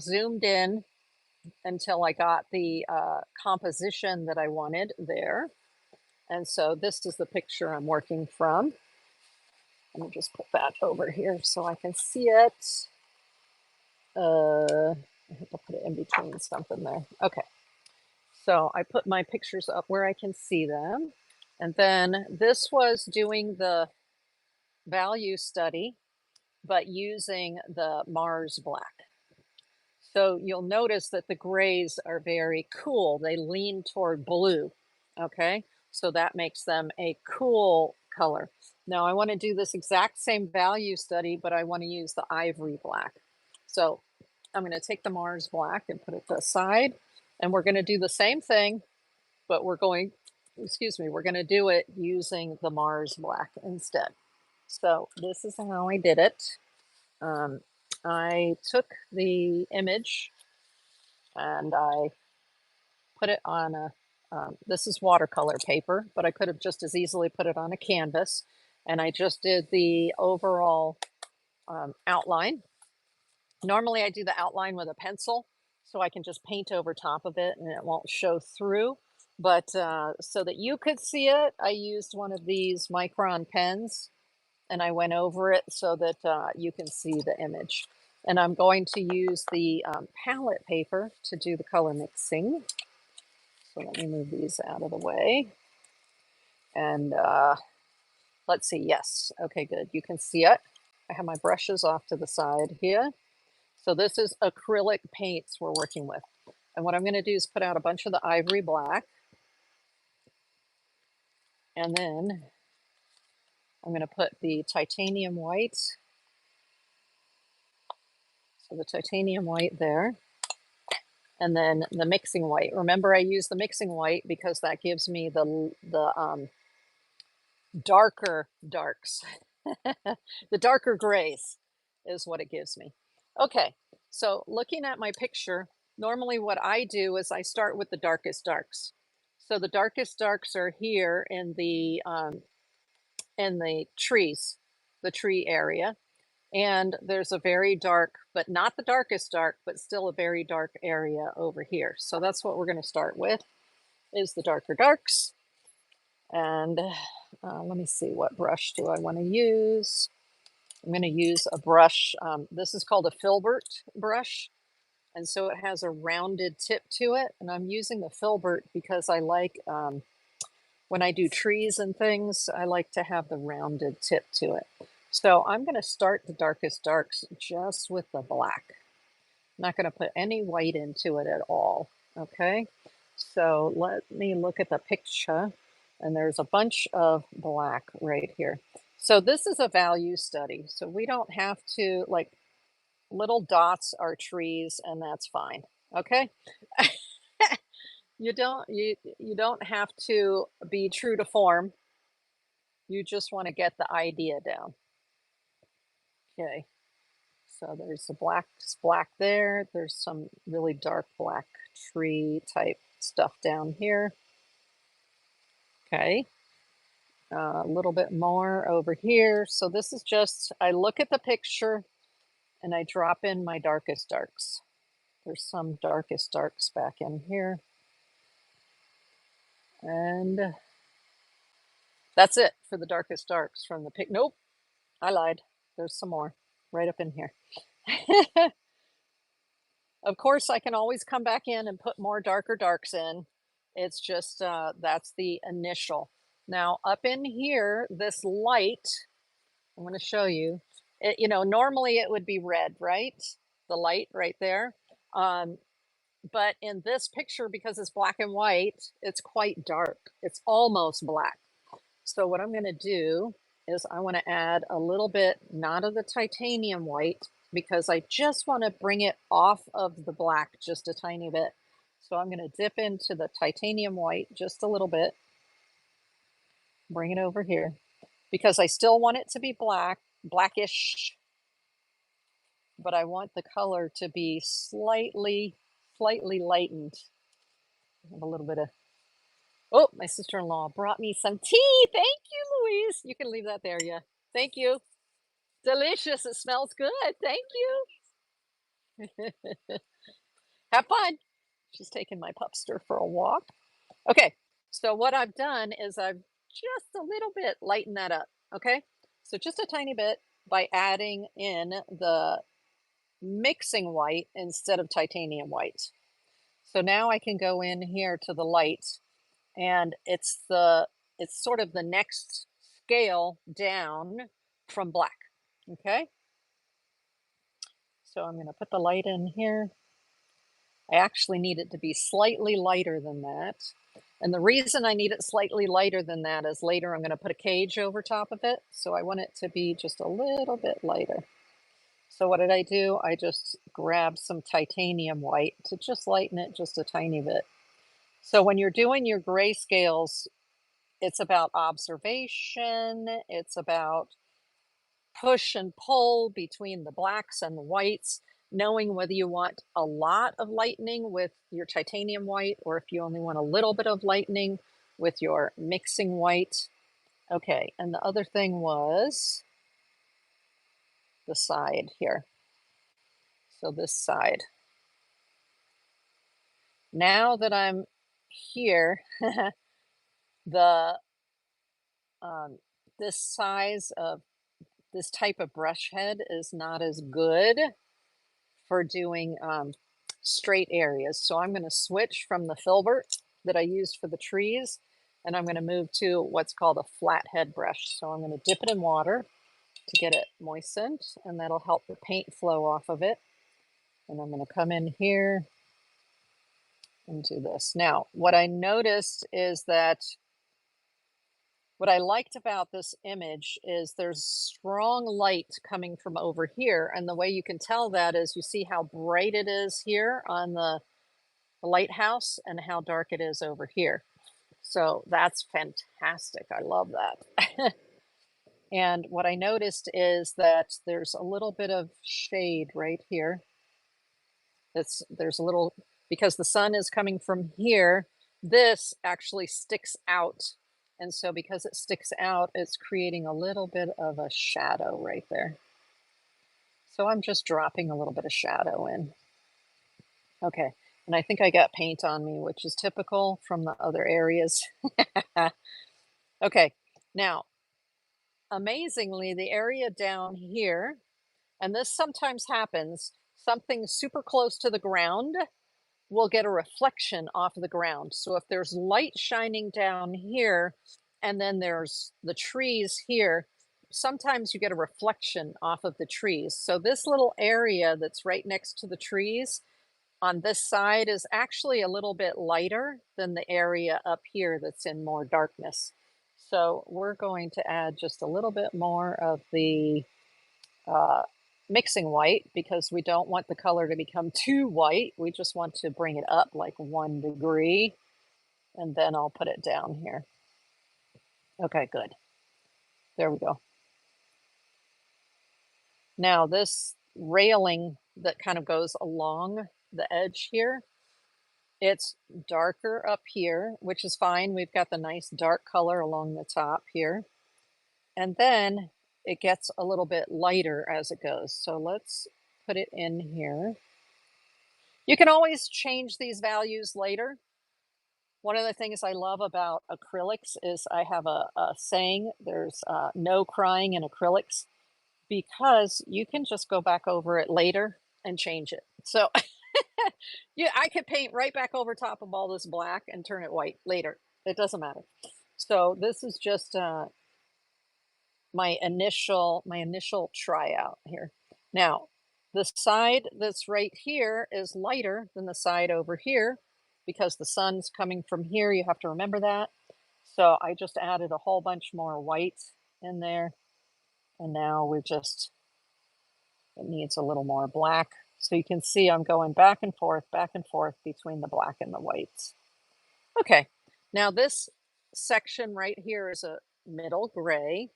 Speaker 1: zoomed in until I got the composition that I wanted there. And so this is the picture I'm working from. Let me just put that over here so I can see it. I have to put it in between something there. Okay. So I put my pictures up where I can see them. And then this was doing the value study, but using the Mars black. So you'll notice that the grays are very cool. They lean toward blue, okay? So that makes them a cool color. Now I want to do this exact same value study, but I want to use the ivory black. So I'm going to take the Mars black and put it to the side, and we're going to do the same thing, but we're going to do it using the Mars black instead. So this is how I did it. I took the image and I put it on a, this is watercolor paper, but I could have just as easily put it on a canvas. And I just did the overall outline. Normally I do the outline with a pencil, so I can just paint over top of it and it won't show through. But so that you could see it, I used one of these micron pens and I went over it so that you can see the image. And I'm going to use the palette paper to do the color mixing. So let me move these out of the way. And let's see, yes, okay, good. You can see it. I have my brushes off to the side here. So this is acrylic paints we're working with. And what I'm going to do is put out a bunch of the ivory black. And then I'm going to put the titanium white. So the titanium white there. And then the mixing white. Remember, I use the mixing white because that gives me the darker darks. The darker grays is what it gives me. Okay, so looking at my picture, normally what I do is I start with the darkest darks. So the darkest darks are here in the trees, the tree area. And there's a very dark, but not the darkest dark, but still a very dark area over here. So that's what we're going to start with, is the darker darks. And let me see, what brush do I want to use? I'm going to use a brush. This is called a filbert brush. And so it has a rounded tip to it. And I'm using the filbert because I like, when I do trees and things, I like to have the rounded tip to it. So I'm going to start the darkest darks just with the black. I'm not going to put any white into it at all. Okay. So let me look at the picture. And there's a bunch of black right here. So this is a value study. So we don't have to, like, little dots are trees and that's fine. Okay. You don't have to be true to form. You just want to get the idea down. Okay. So there's the black there. There's some really dark black tree type stuff down here. Okay. A little bit more over here. So this is just, I look at the picture and I drop in my darkest darks. There's some darkest darks back in here. And that's it for the darkest darks from the pic. Nope, I lied. There's some more right up in here. Of course, I can always come back in and put more darker darks in. It's just, that's the initial. Now up in here, this light, I'm going to show you. It, normally it would be red, right? The light right there. But in this picture, because it's black and white, it's quite dark. It's almost black. So what I'm going to do is I want to add a little bit, not of the titanium white, because I just want to bring it off of the black just a tiny bit. So I'm going to dip into the titanium white just a little bit, bring it over here, because I still want it to be blackish, but I want the color to be slightly lightened. I have a little bit of, oh, my sister-in-law brought me some tea. Thank you, Louise. You can leave that there, yeah. Thank you. Delicious. It smells good. Thank you. Have fun. She's taking my pupster for a walk. Okay, so what I've done is I've just a little bit lightened that up. Okay, so just a tiny bit by adding in the mixing white instead of titanium white. So now I can go in here to the light, and it's sort of the next scale down from black. Okay, so I'm going to put the light in here. I actually need it to be slightly lighter than that. And the reason I need it slightly lighter than that is later I'm going to put a cage over top of it. So I want it to be just a little bit lighter. So what did I do? I just grabbed some titanium white to just lighten it just a tiny bit. So when you're doing your grayscales, it's about observation. It's about push and pull between the blacks and the whites, knowing whether you want a lot of lightening with your titanium white or if you only want a little bit of lightening with your mixing white. Okay, and the other thing was the side here. So this side. Now that I'm here, the this size of this type of brush head is not as good for doing straight areas. So I'm going to switch from the filbert that I used for the trees, and I'm going to move to what's called a flathead brush. So I'm going to dip it in water to get it moistened, and that'll help the paint flow off of it. And I'm going to come in here and do this. Now, what I noticed is that what I liked about this image is there's strong light coming from over here. And the way you can tell that is you see how bright it is here on the lighthouse and how dark it is over here. So that's fantastic. I love that. And what I noticed is that there's a little bit of shade right here. There's a little, because the sun is coming from here, this actually sticks out. And so because it sticks out, it's creating a little bit of a shadow right there. So I'm just dropping a little bit of shadow in. Okay, and I think I got paint on me, which is typical from the other areas. Okay, now, amazingly, the area down here, and this sometimes happens, something super close to the ground will get a reflection off of the ground. So if there's light shining down here, and then there's the trees here, sometimes you get a reflection off of the trees. So this little area that's right next to the trees on this side is actually a little bit lighter than the area up here that's in more darkness. So we're going to add just a little bit more of the uh, mixing white, because we don't want the color to become too white. We just want to bring it up like 1 degree, and then I'll put it down here. Okay, good. There we go. Now this railing that kind of goes along the edge here, it's darker up here, which is fine. We've got the nice dark color along the top here. And then it gets a little bit lighter as it goes. So let's put it in here. You can always change these values later. One of the things I love about acrylics is I have a saying, there's no crying in acrylics, because you can just go back over it later and change it. So yeah, I could paint right back over top of all this black and turn it white later. It doesn't matter. So this is just my initial tryout here. Now, the side that's right here is lighter than the side over here because the sun's coming from here. You have to remember that. So I just added a whole bunch more white in there. And now it needs a little more black. So you can see I'm going back and forth between the black and the whites. Okay, now this section right here is a middle gray.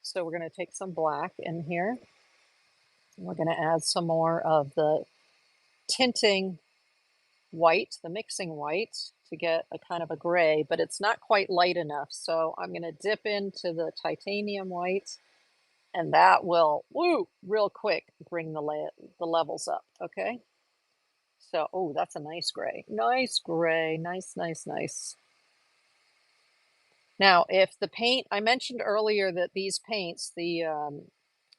Speaker 1: So we're going to take some black in here. We're going to add some more of the tinting white, the mixing white, to get a kind of a gray, but it's not quite light enough. So I'm going to dip into the titanium white, and that will, woo, real quick, bring the levels up, okay? So, oh, that's a nice gray. Nice gray, nice, nice, nice. Now, if the paint, I mentioned earlier that these paints, the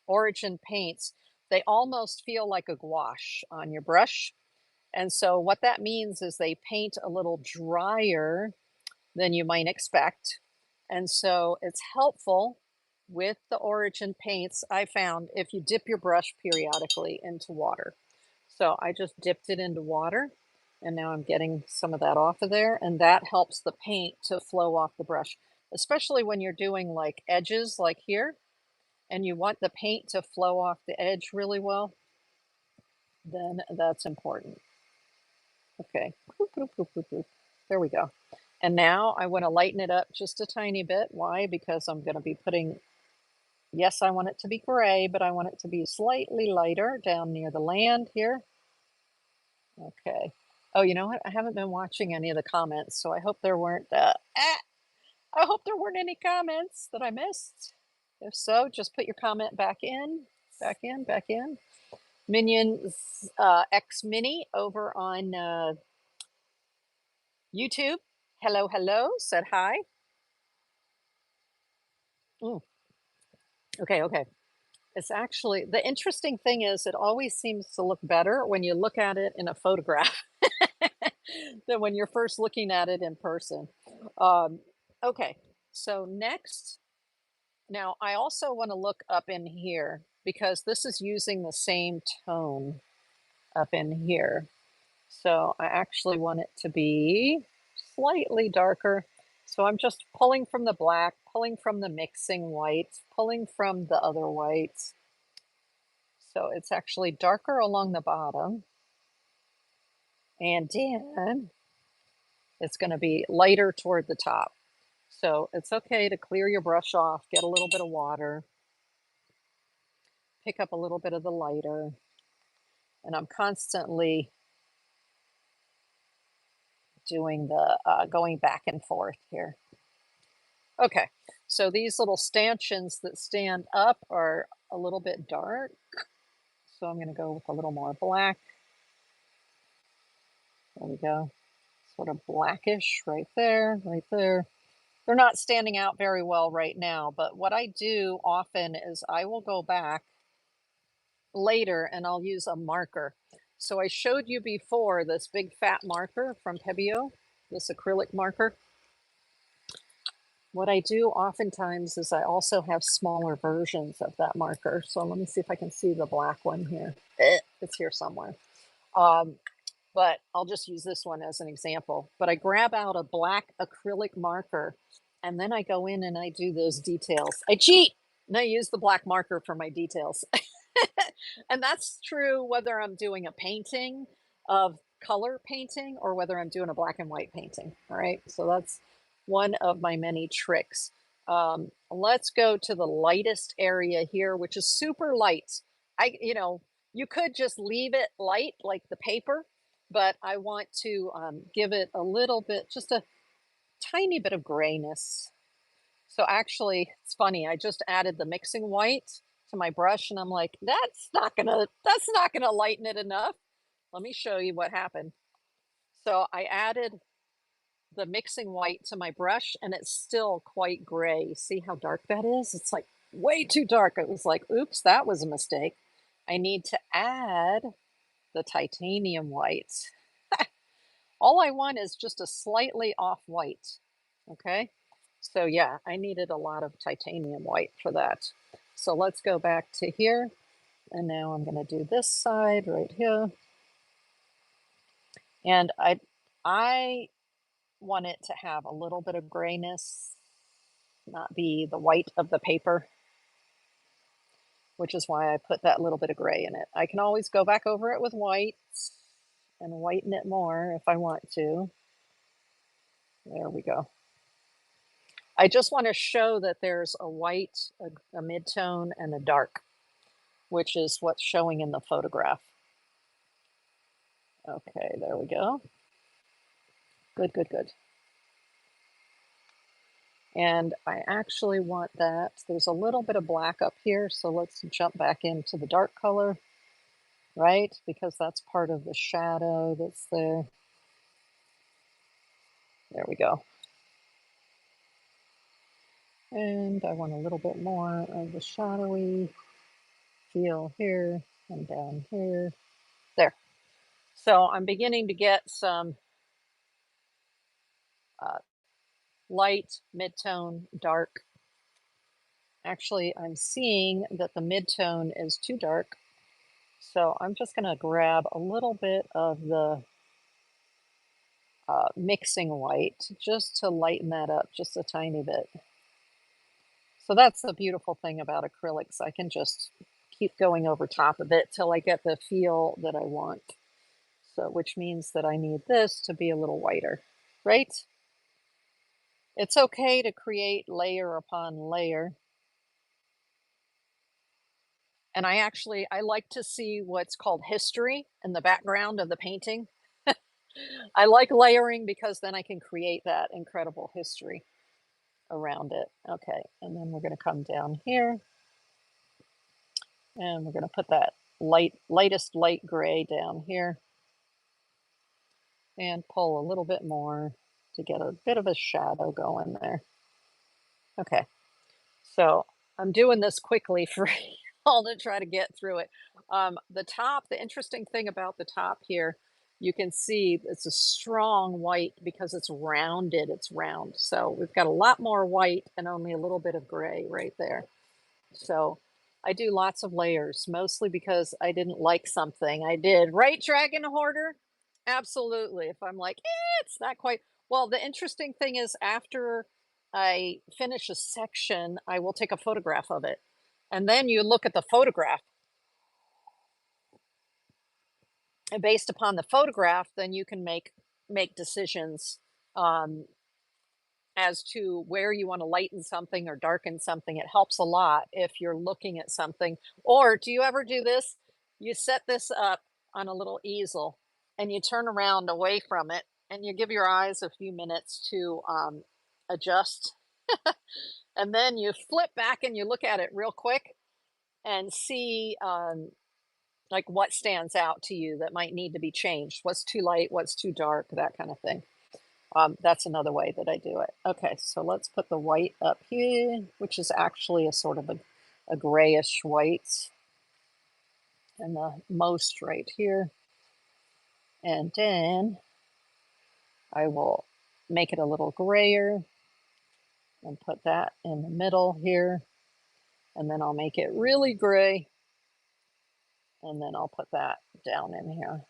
Speaker 1: Origin paints, they almost feel like a gouache on your brush. And so what that means is they paint a little drier than you might expect. And so it's helpful with the Origin paints, I found, if you dip your brush periodically into water. So I just dipped it into water, and now I'm getting some of that off of there, and that helps the paint to flow off the brush, especially when you're doing like edges like here, and you want the paint to flow off the edge really well, then that's important. Okay, there we go. And now I want to lighten it up just a tiny bit. Why? Because I'm going to be putting, yes, I want it to be gray, but I want it to be slightly lighter down near the land here. Okay. Oh, you know what? I haven't been watching any of the comments, so I hope there weren't, I hope there weren't any comments that I missed. If so, just put your comment back in, back in, back in. Minions X Mini over on YouTube, hello, hello, said hi. Mm, okay, okay. It's actually the interesting thing is it always seems to look better when you look at it in a photograph than when you're first looking at it in person. Um, okay, so next, now I also want to look up in here because this is using the same tone up in here. So I actually want it to be slightly darker. So I'm just pulling from the black, pulling from the mixing whites, pulling from the other whites. So it's actually darker along the bottom. And then it's going to be lighter toward the top. So it's okay to clear your brush off, get a little bit of water, pick up a little bit of the lighter. And I'm constantly doing the going back and forth here. Okay, so these little stanchions that stand up are a little bit dark. So I'm going to go with a little more black. There we go. Sort of blackish right there, right there. They're not standing out very well right now, but what I do often is I will go back later and I'll use a marker. So I showed you before this big fat marker from Pebeo, this acrylic marker. What I do oftentimes is I also have smaller versions of that marker. So let me see if I can see the black one here. It's here somewhere. Um, but I'll just use this one as an example. But I grab out a black acrylic marker and then I go in and I do those details. I cheat and I use the black marker for my details. And that's true whether I'm doing a painting of color painting or whether I'm doing a black and white painting. All right. So that's one of my many tricks. Let's go to the lightest area here, which is super light. You could just leave it light like the paper, but I want to give it a little bit, just a tiny bit of grayness. So actually, it's funny. I just added the mixing white to my brush, and I'm like, that's not gonna lighten it enough. Let me show you what happened. So I added the mixing white to my brush, and it's still quite gray. See how dark that is? It's like way too dark. It was like, oops, that was a mistake. I need to add the titanium white. All I want is just a slightly off white. Okay. So yeah, I needed a lot of titanium white for that. So let's go back to here. And now I'm going to do this side right here. And I want it to have a little bit of grayness, not be the white of the paper, which is why I put that little bit of gray in it. I can always go back over it with white and whiten it more if I want to. There we go. I just want to show that there's a white, a mid-tone, and a dark, which is what's showing in the photograph. Okay, there we go. Good, good, good. And I actually want that. There's a little bit of black up here, so let's jump back into the dark color, right? Because that's part of the shadow that's there. There we go. And I want a little bit more of the shadowy feel here and down here. There. So I'm beginning to get some uh, light, mid-tone, dark. Actually, I'm seeing that the mid-tone is too dark. So I'm just going to grab a little bit of the mixing white just to lighten that up just a tiny bit. So that's the beautiful thing about acrylics. I can just keep going over top of it till I get the feel that I want. So, which means that I need this to be a little whiter, right? It's okay to create layer upon layer. And I like to see what's called history in the background of the painting. I like layering because then I can create that incredible history around it. Okay, and then we're going to come down here and we're going to put that lightest light gray down here. and pull a little bit more to get a bit of a shadow going there. Okay, so I'm doing this quickly for y'all to try to get through it. The top, the interesting thing about the top here, you can see it's a strong white because it's rounded, it's round. So we've got a lot more white and only a little bit of gray right there. So I do lots of layers, mostly because I didn't like something I did. Right, Dragon Hoarder? Absolutely. If I'm like, it's not quite. Well, the interesting thing is after I finish a section, I will take a photograph of it. And then you look at the photograph, and based upon the photograph, then you can make decisions um, as to where you want to lighten something or darken something. It helps a lot if you're looking at something. Or do you ever do this? You set this up on a little easel and you turn around away from it and you give your eyes a few minutes to adjust. And then you flip back and you look at it real quick and see like what stands out to you that might need to be changed. What's too light, what's too dark, that kind of thing. That's another way that I do it. Okay, so let's put the white up here, which is actually a sort of a grayish white, and the most right here. And then I will make it a little grayer and put that in the middle here. And then I'll make it really gray. And then I'll put that down in here.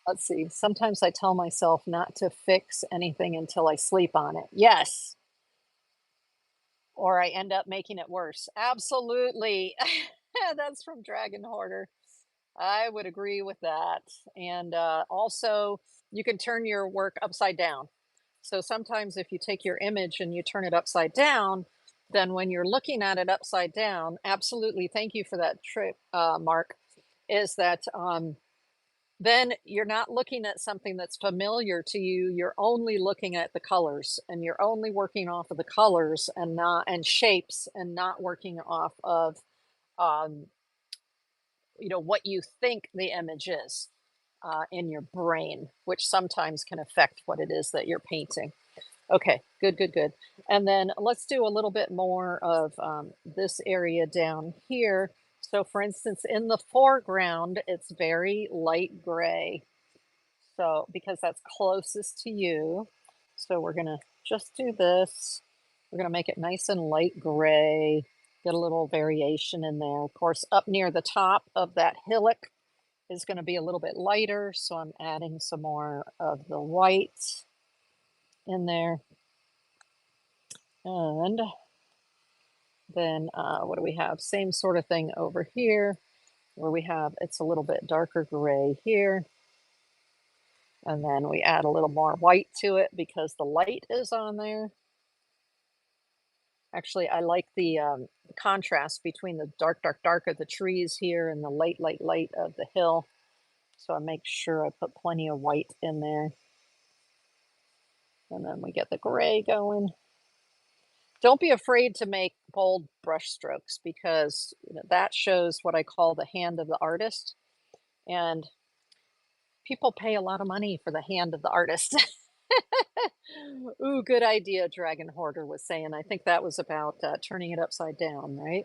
Speaker 1: Let's see, sometimes I tell myself not to fix anything until I sleep on it. Yes, or I end up making it worse. Absolutely. That's from Dragon Hoarder. I would agree with that. And also, you can turn your work upside down. So sometimes, if you take your image and you turn it upside down, then when you're looking at it upside down, absolutely, thank you for that trick, Mark, is that then you're not looking at something that's familiar to you. You're only looking at the colors and you're only working off of the colors and not and shapes and not working off of um, what you think the image is in your brain, which sometimes can affect what it is that you're painting. Okay, good, good, good. And then let's do a little bit more of this area down here. So for instance, in the foreground, it's very light gray. So because that's closest to you. So we're gonna just do this. We're gonna make it nice and light gray, get a little variation in there. Of course, up near the top of that hillock is gonna be a little bit lighter. So I'm adding some more of the white in there. And then what do we have? Same sort of thing over here where we have, it's a little bit darker gray here. And then we add a little more white to it because the light is on there. Actually, I like the contrast between the dark, dark, dark of the trees here and the light, light, light of the hill. So I make sure I put plenty of white in there. And then we get the gray going. Don't be afraid to make bold brush strokes because that shows what I call the hand of the artist. And people pay a lot of money for the hand of the artist. Ooh, good idea, Dragon Hoarder was saying. I think that was about turning it upside down, right?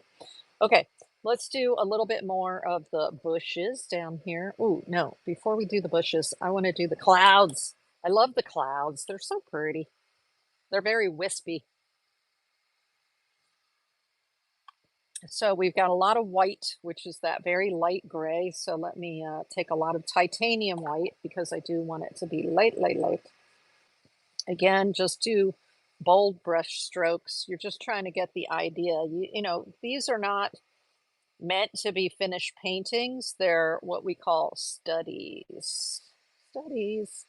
Speaker 1: Okay, let's do a little bit more of the bushes down here. Ooh, no, before we do the bushes, I want to do the clouds. I love the clouds. They're so pretty. They're very wispy. So we've got a lot of white, which is that very light gray. So let me take a lot of titanium white because I do want it to be light, light, light. Again, just do bold brush strokes. You're just trying to get the idea. These are not meant to be finished paintings. They're what we call studies. Studies.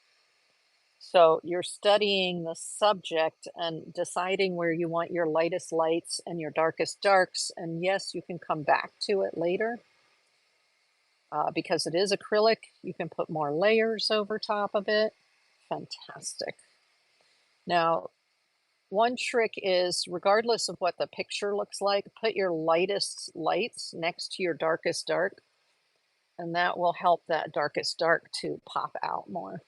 Speaker 1: So you're studying the subject and deciding where you want your lightest lights and your darkest darks. And yes, you can come back to it later. Because it is acrylic, you can put more layers over top of it. Fantastic. Now, one trick is, regardless of what the picture looks like, put your lightest lights next to your darkest dark. and that will help that darkest dark to pop out more.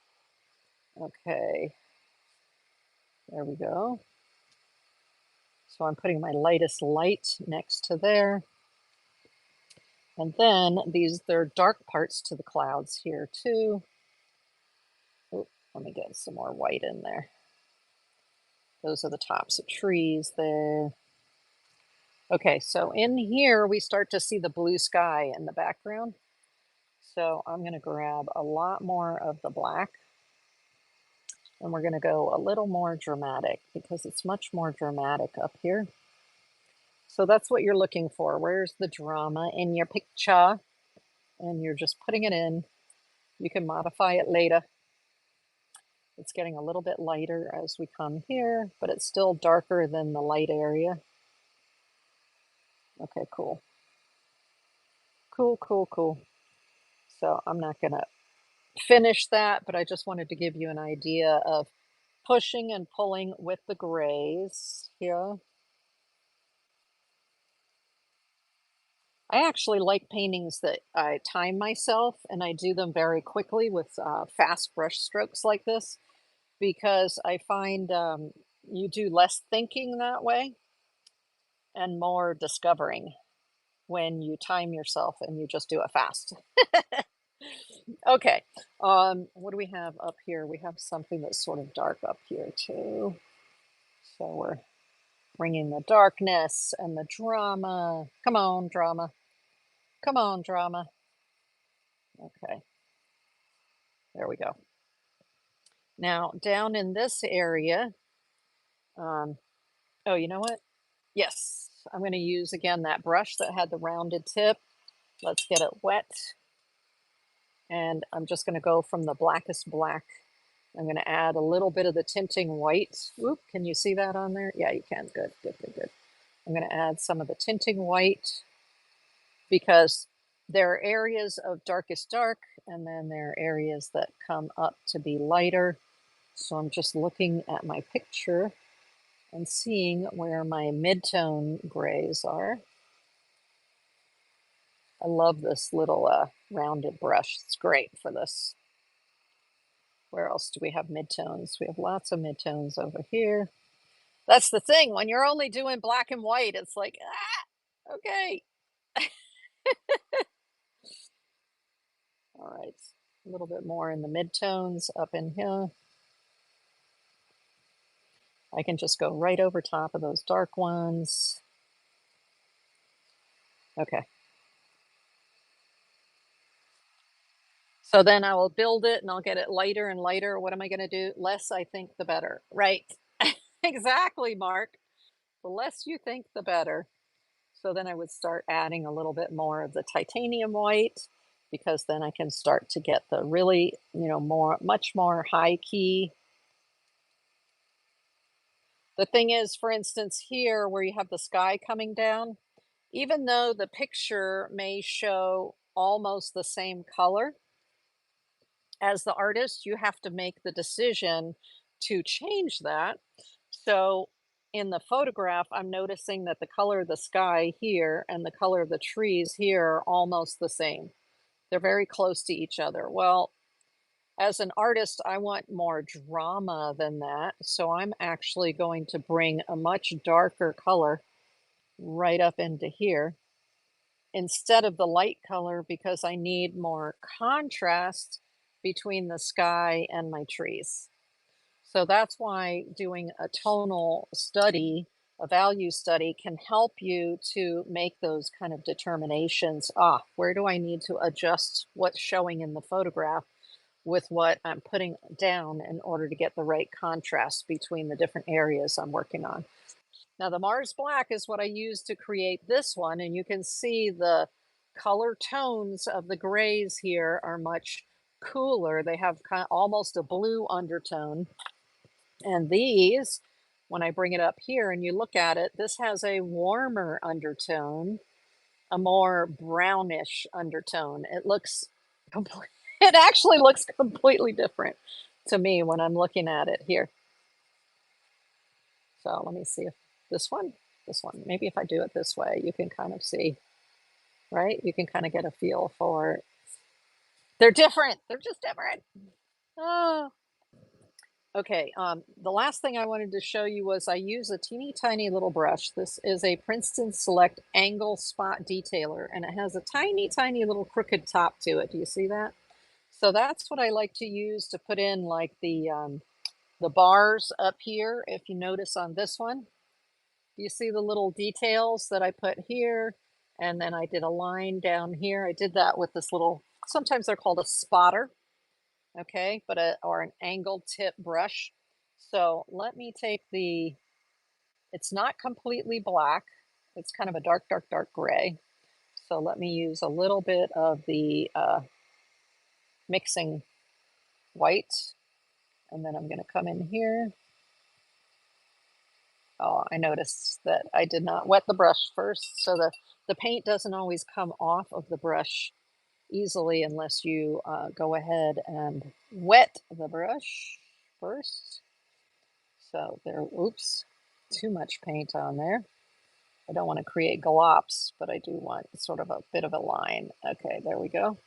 Speaker 1: Okay, there we go. So I'm putting my lightest light next to there. And then they're dark parts to the clouds here too. Oop, let me get some more white in there. Those are the tops of trees there. Okay, so in here we start to see the blue sky in the background. So I'm going to grab a lot more of the black, and we're going to go a little more dramatic because it's much more dramatic up here. So that's what you're looking for. Where's the drama in your picture? And you're just putting it in. You can modify it later. It's getting a little bit lighter as we come here, but it's still darker than the light area. Okay, cool. Cool, cool, cool. So I'm not going to finish that, but I just wanted to give you an idea of pushing and pulling with the grays here. I actually like paintings that I time myself and I do them very quickly with fast brush strokes like this because I find you do less thinking that way and more discovering when you time yourself and you just do it fast. Okay, what do we have up here? We have something that's sort of dark up here too. So we're bringing the darkness and the drama. Come on, drama. Come on, drama. Okay, there we go. Now, down in this area, oh, you know what? Yes, I'm going to use again that brush that had the rounded tip. Let's get it wet. And I'm just going to go from the blackest black. I'm going to add a little bit of the tinting white. Oop, can you see that on there? Yeah, you can. Good, good, good, good. I'm going to add some of the tinting white because there are areas of darkest dark and then there are areas that come up to be lighter. So I'm just looking at my picture and seeing where my mid-tone grays are. I love this little rounded brush. It's great for this. Where else do we have midtones? We have lots of midtones over here. That's the thing. When you're only doing black and white, it's like, okay. All right, a little bit more in the midtones up in here. I can just go right over top of those dark ones. Okay. So then I will build it and I'll get it lighter and lighter. What am I going to do? Less I think, the better. Right. Exactly, Mark. The less you think, the better. So then I would start adding a little bit more of the titanium white because then I can start to get the really, much more high key. The thing is, for instance, here where you have the sky coming down, even though the picture may show almost the same color, as the artist, you have to make the decision to change that. So in the photograph, I'm noticing that the color of the sky here and the color of the trees here are almost the same. They're very close to each other. Well, as an artist, I want more drama than that. So I'm actually going to bring a much darker color right up into here instead of the light color because I need more contrast between the sky and my trees. So that's why doing a tonal study, a value study, can help you to make those kind of determinations. Where do I need to adjust what's showing in the photograph with what I'm putting down in order to get the right contrast between the different areas I'm working on. Now the Mars Black is what I used to create this one, and you can see the color tones of the grays here are much cooler. They have kind of almost a blue undertone. And these, when I bring it up here and you look at it, this has a warmer undertone, a more brownish undertone. It looks it actually looks completely different to me when I'm looking at it here. So let me see if this one, maybe if I do it this way, you can kind of see, right? You can kind of get a feel for it. They're different. They're just different. Oh. Okay, the last thing I wanted to show you was I use a teeny tiny little brush. This is a Princeton Select Angle Spot Detailer, and it has a tiny, tiny little crooked top to it. Do you see that? So that's what I like to use to put in like the bars up here. If you notice on this one, do you see the little details that I put here? And then I did a line down here. I did that with this little, sometimes they're called a spotter, okay, but or an angled tip brush. So let me take it's not completely black. It's kind of a dark, dark, dark gray. So let me use a little bit of the mixing white. And then I'm going to come in here. Oh, I noticed that I did not wet the brush first. So the paint doesn't always come off of the brush easily unless you go ahead and wet the brush first. So there, oops, too much paint on there. I don't want to create glops, but I do want sort of a bit of a line. Okay, there we go.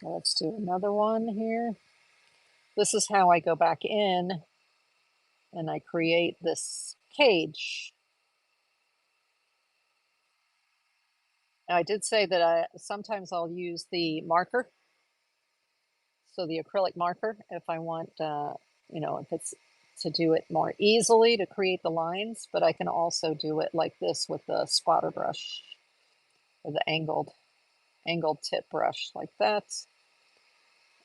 Speaker 1: Let's do another one here. This is how I go back in and I create this cage. Now, I did say that sometimes I'll use the marker. So the acrylic marker, if I want, if it's to do it more easily to create the lines, but I can also do it like this with the spotter brush or the angled tip brush like that.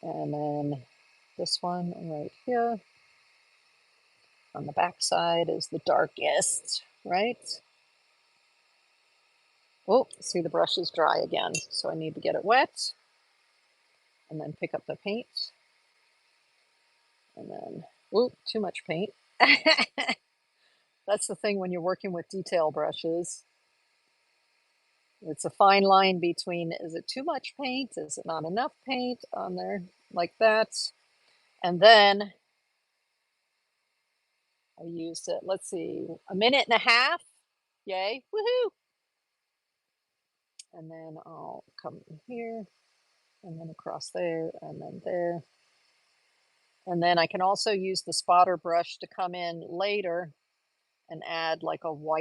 Speaker 1: And then this one right here on the back side is the darkest, right? Oh, see, the brush is dry again, so I need to get it wet and then pick up the paint. And then, oh, too much paint. That's the thing when you're working with detail brushes. It's a fine line between, is it too much paint? Is it not enough paint on there like that? And then I used it, let's see, a minute and a half. Yay, woohoo. And then I'll come here and then across there and then there. And then I can also use the spotter brush to come in later and add like a little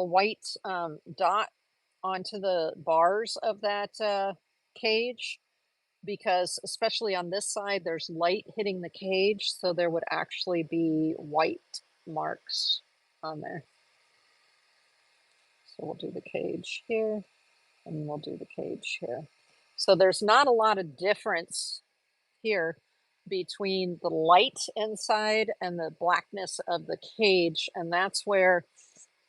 Speaker 1: white dot onto the bars of that cage, because especially on this side, there's light hitting the cage, so there would actually be white marks on there. So we'll do the cage here, and we'll do the cage here. So there's not a lot of difference here between the light inside and the blackness of the cage, and that's where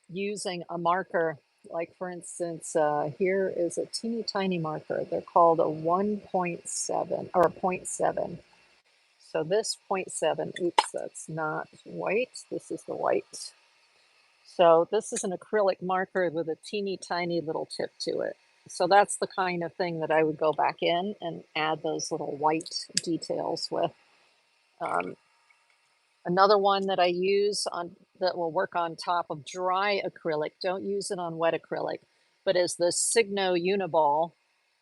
Speaker 1: using a marker, like for instance, here is a teeny tiny marker. They're called a 1.7 or a 0.7. So this 0.7, oops, that's not white. This is the white. So this is an acrylic marker with a teeny tiny little tip to it. So that's the kind of thing that I would go back in and add those little white details with. Another one that I use on that will work on top of dry acrylic, don't use it on wet acrylic, but is the Signo Uniball.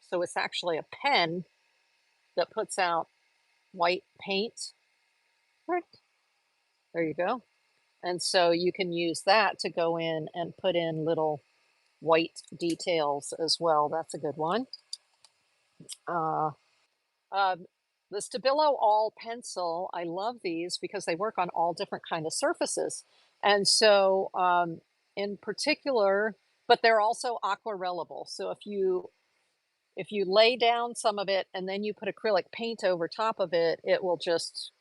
Speaker 1: So it's actually a pen that puts out white paint. There you go. And so you can use that to go in and put in little white details as well. That's a good one. Uh, the Stabilo All Pencil, I love these because they work on all different kind of surfaces. And so in particular, but they're also aquarellable. So if you lay down some of it and then you put acrylic paint over top of it, it will just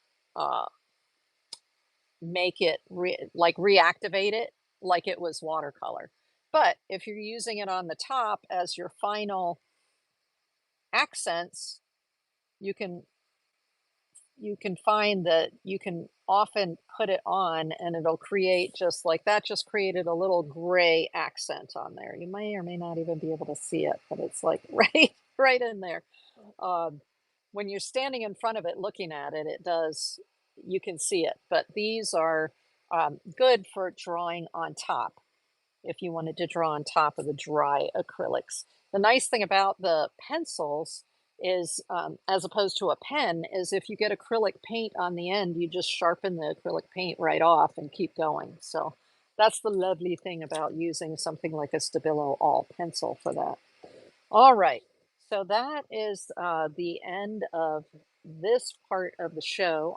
Speaker 1: make it reactivate it like it was watercolor. But if you're using it on the top as your final accents, you can find that you can often put it on and it'll create just like that, just created a little gray accent on there. You may or may not even be able to see it, but it's like right in there. When you're standing in front of it looking at it, you can see it. But these are good for drawing on top. if you wanted to draw on top of the dry acrylics. The nice thing about the pencils is, as opposed to a pen, is if you get acrylic paint on the end, you just sharpen the acrylic paint right off and keep going. So that's the lovely thing about using something like a Stabilo all pencil for that. All right. So that is the end of this part of the show.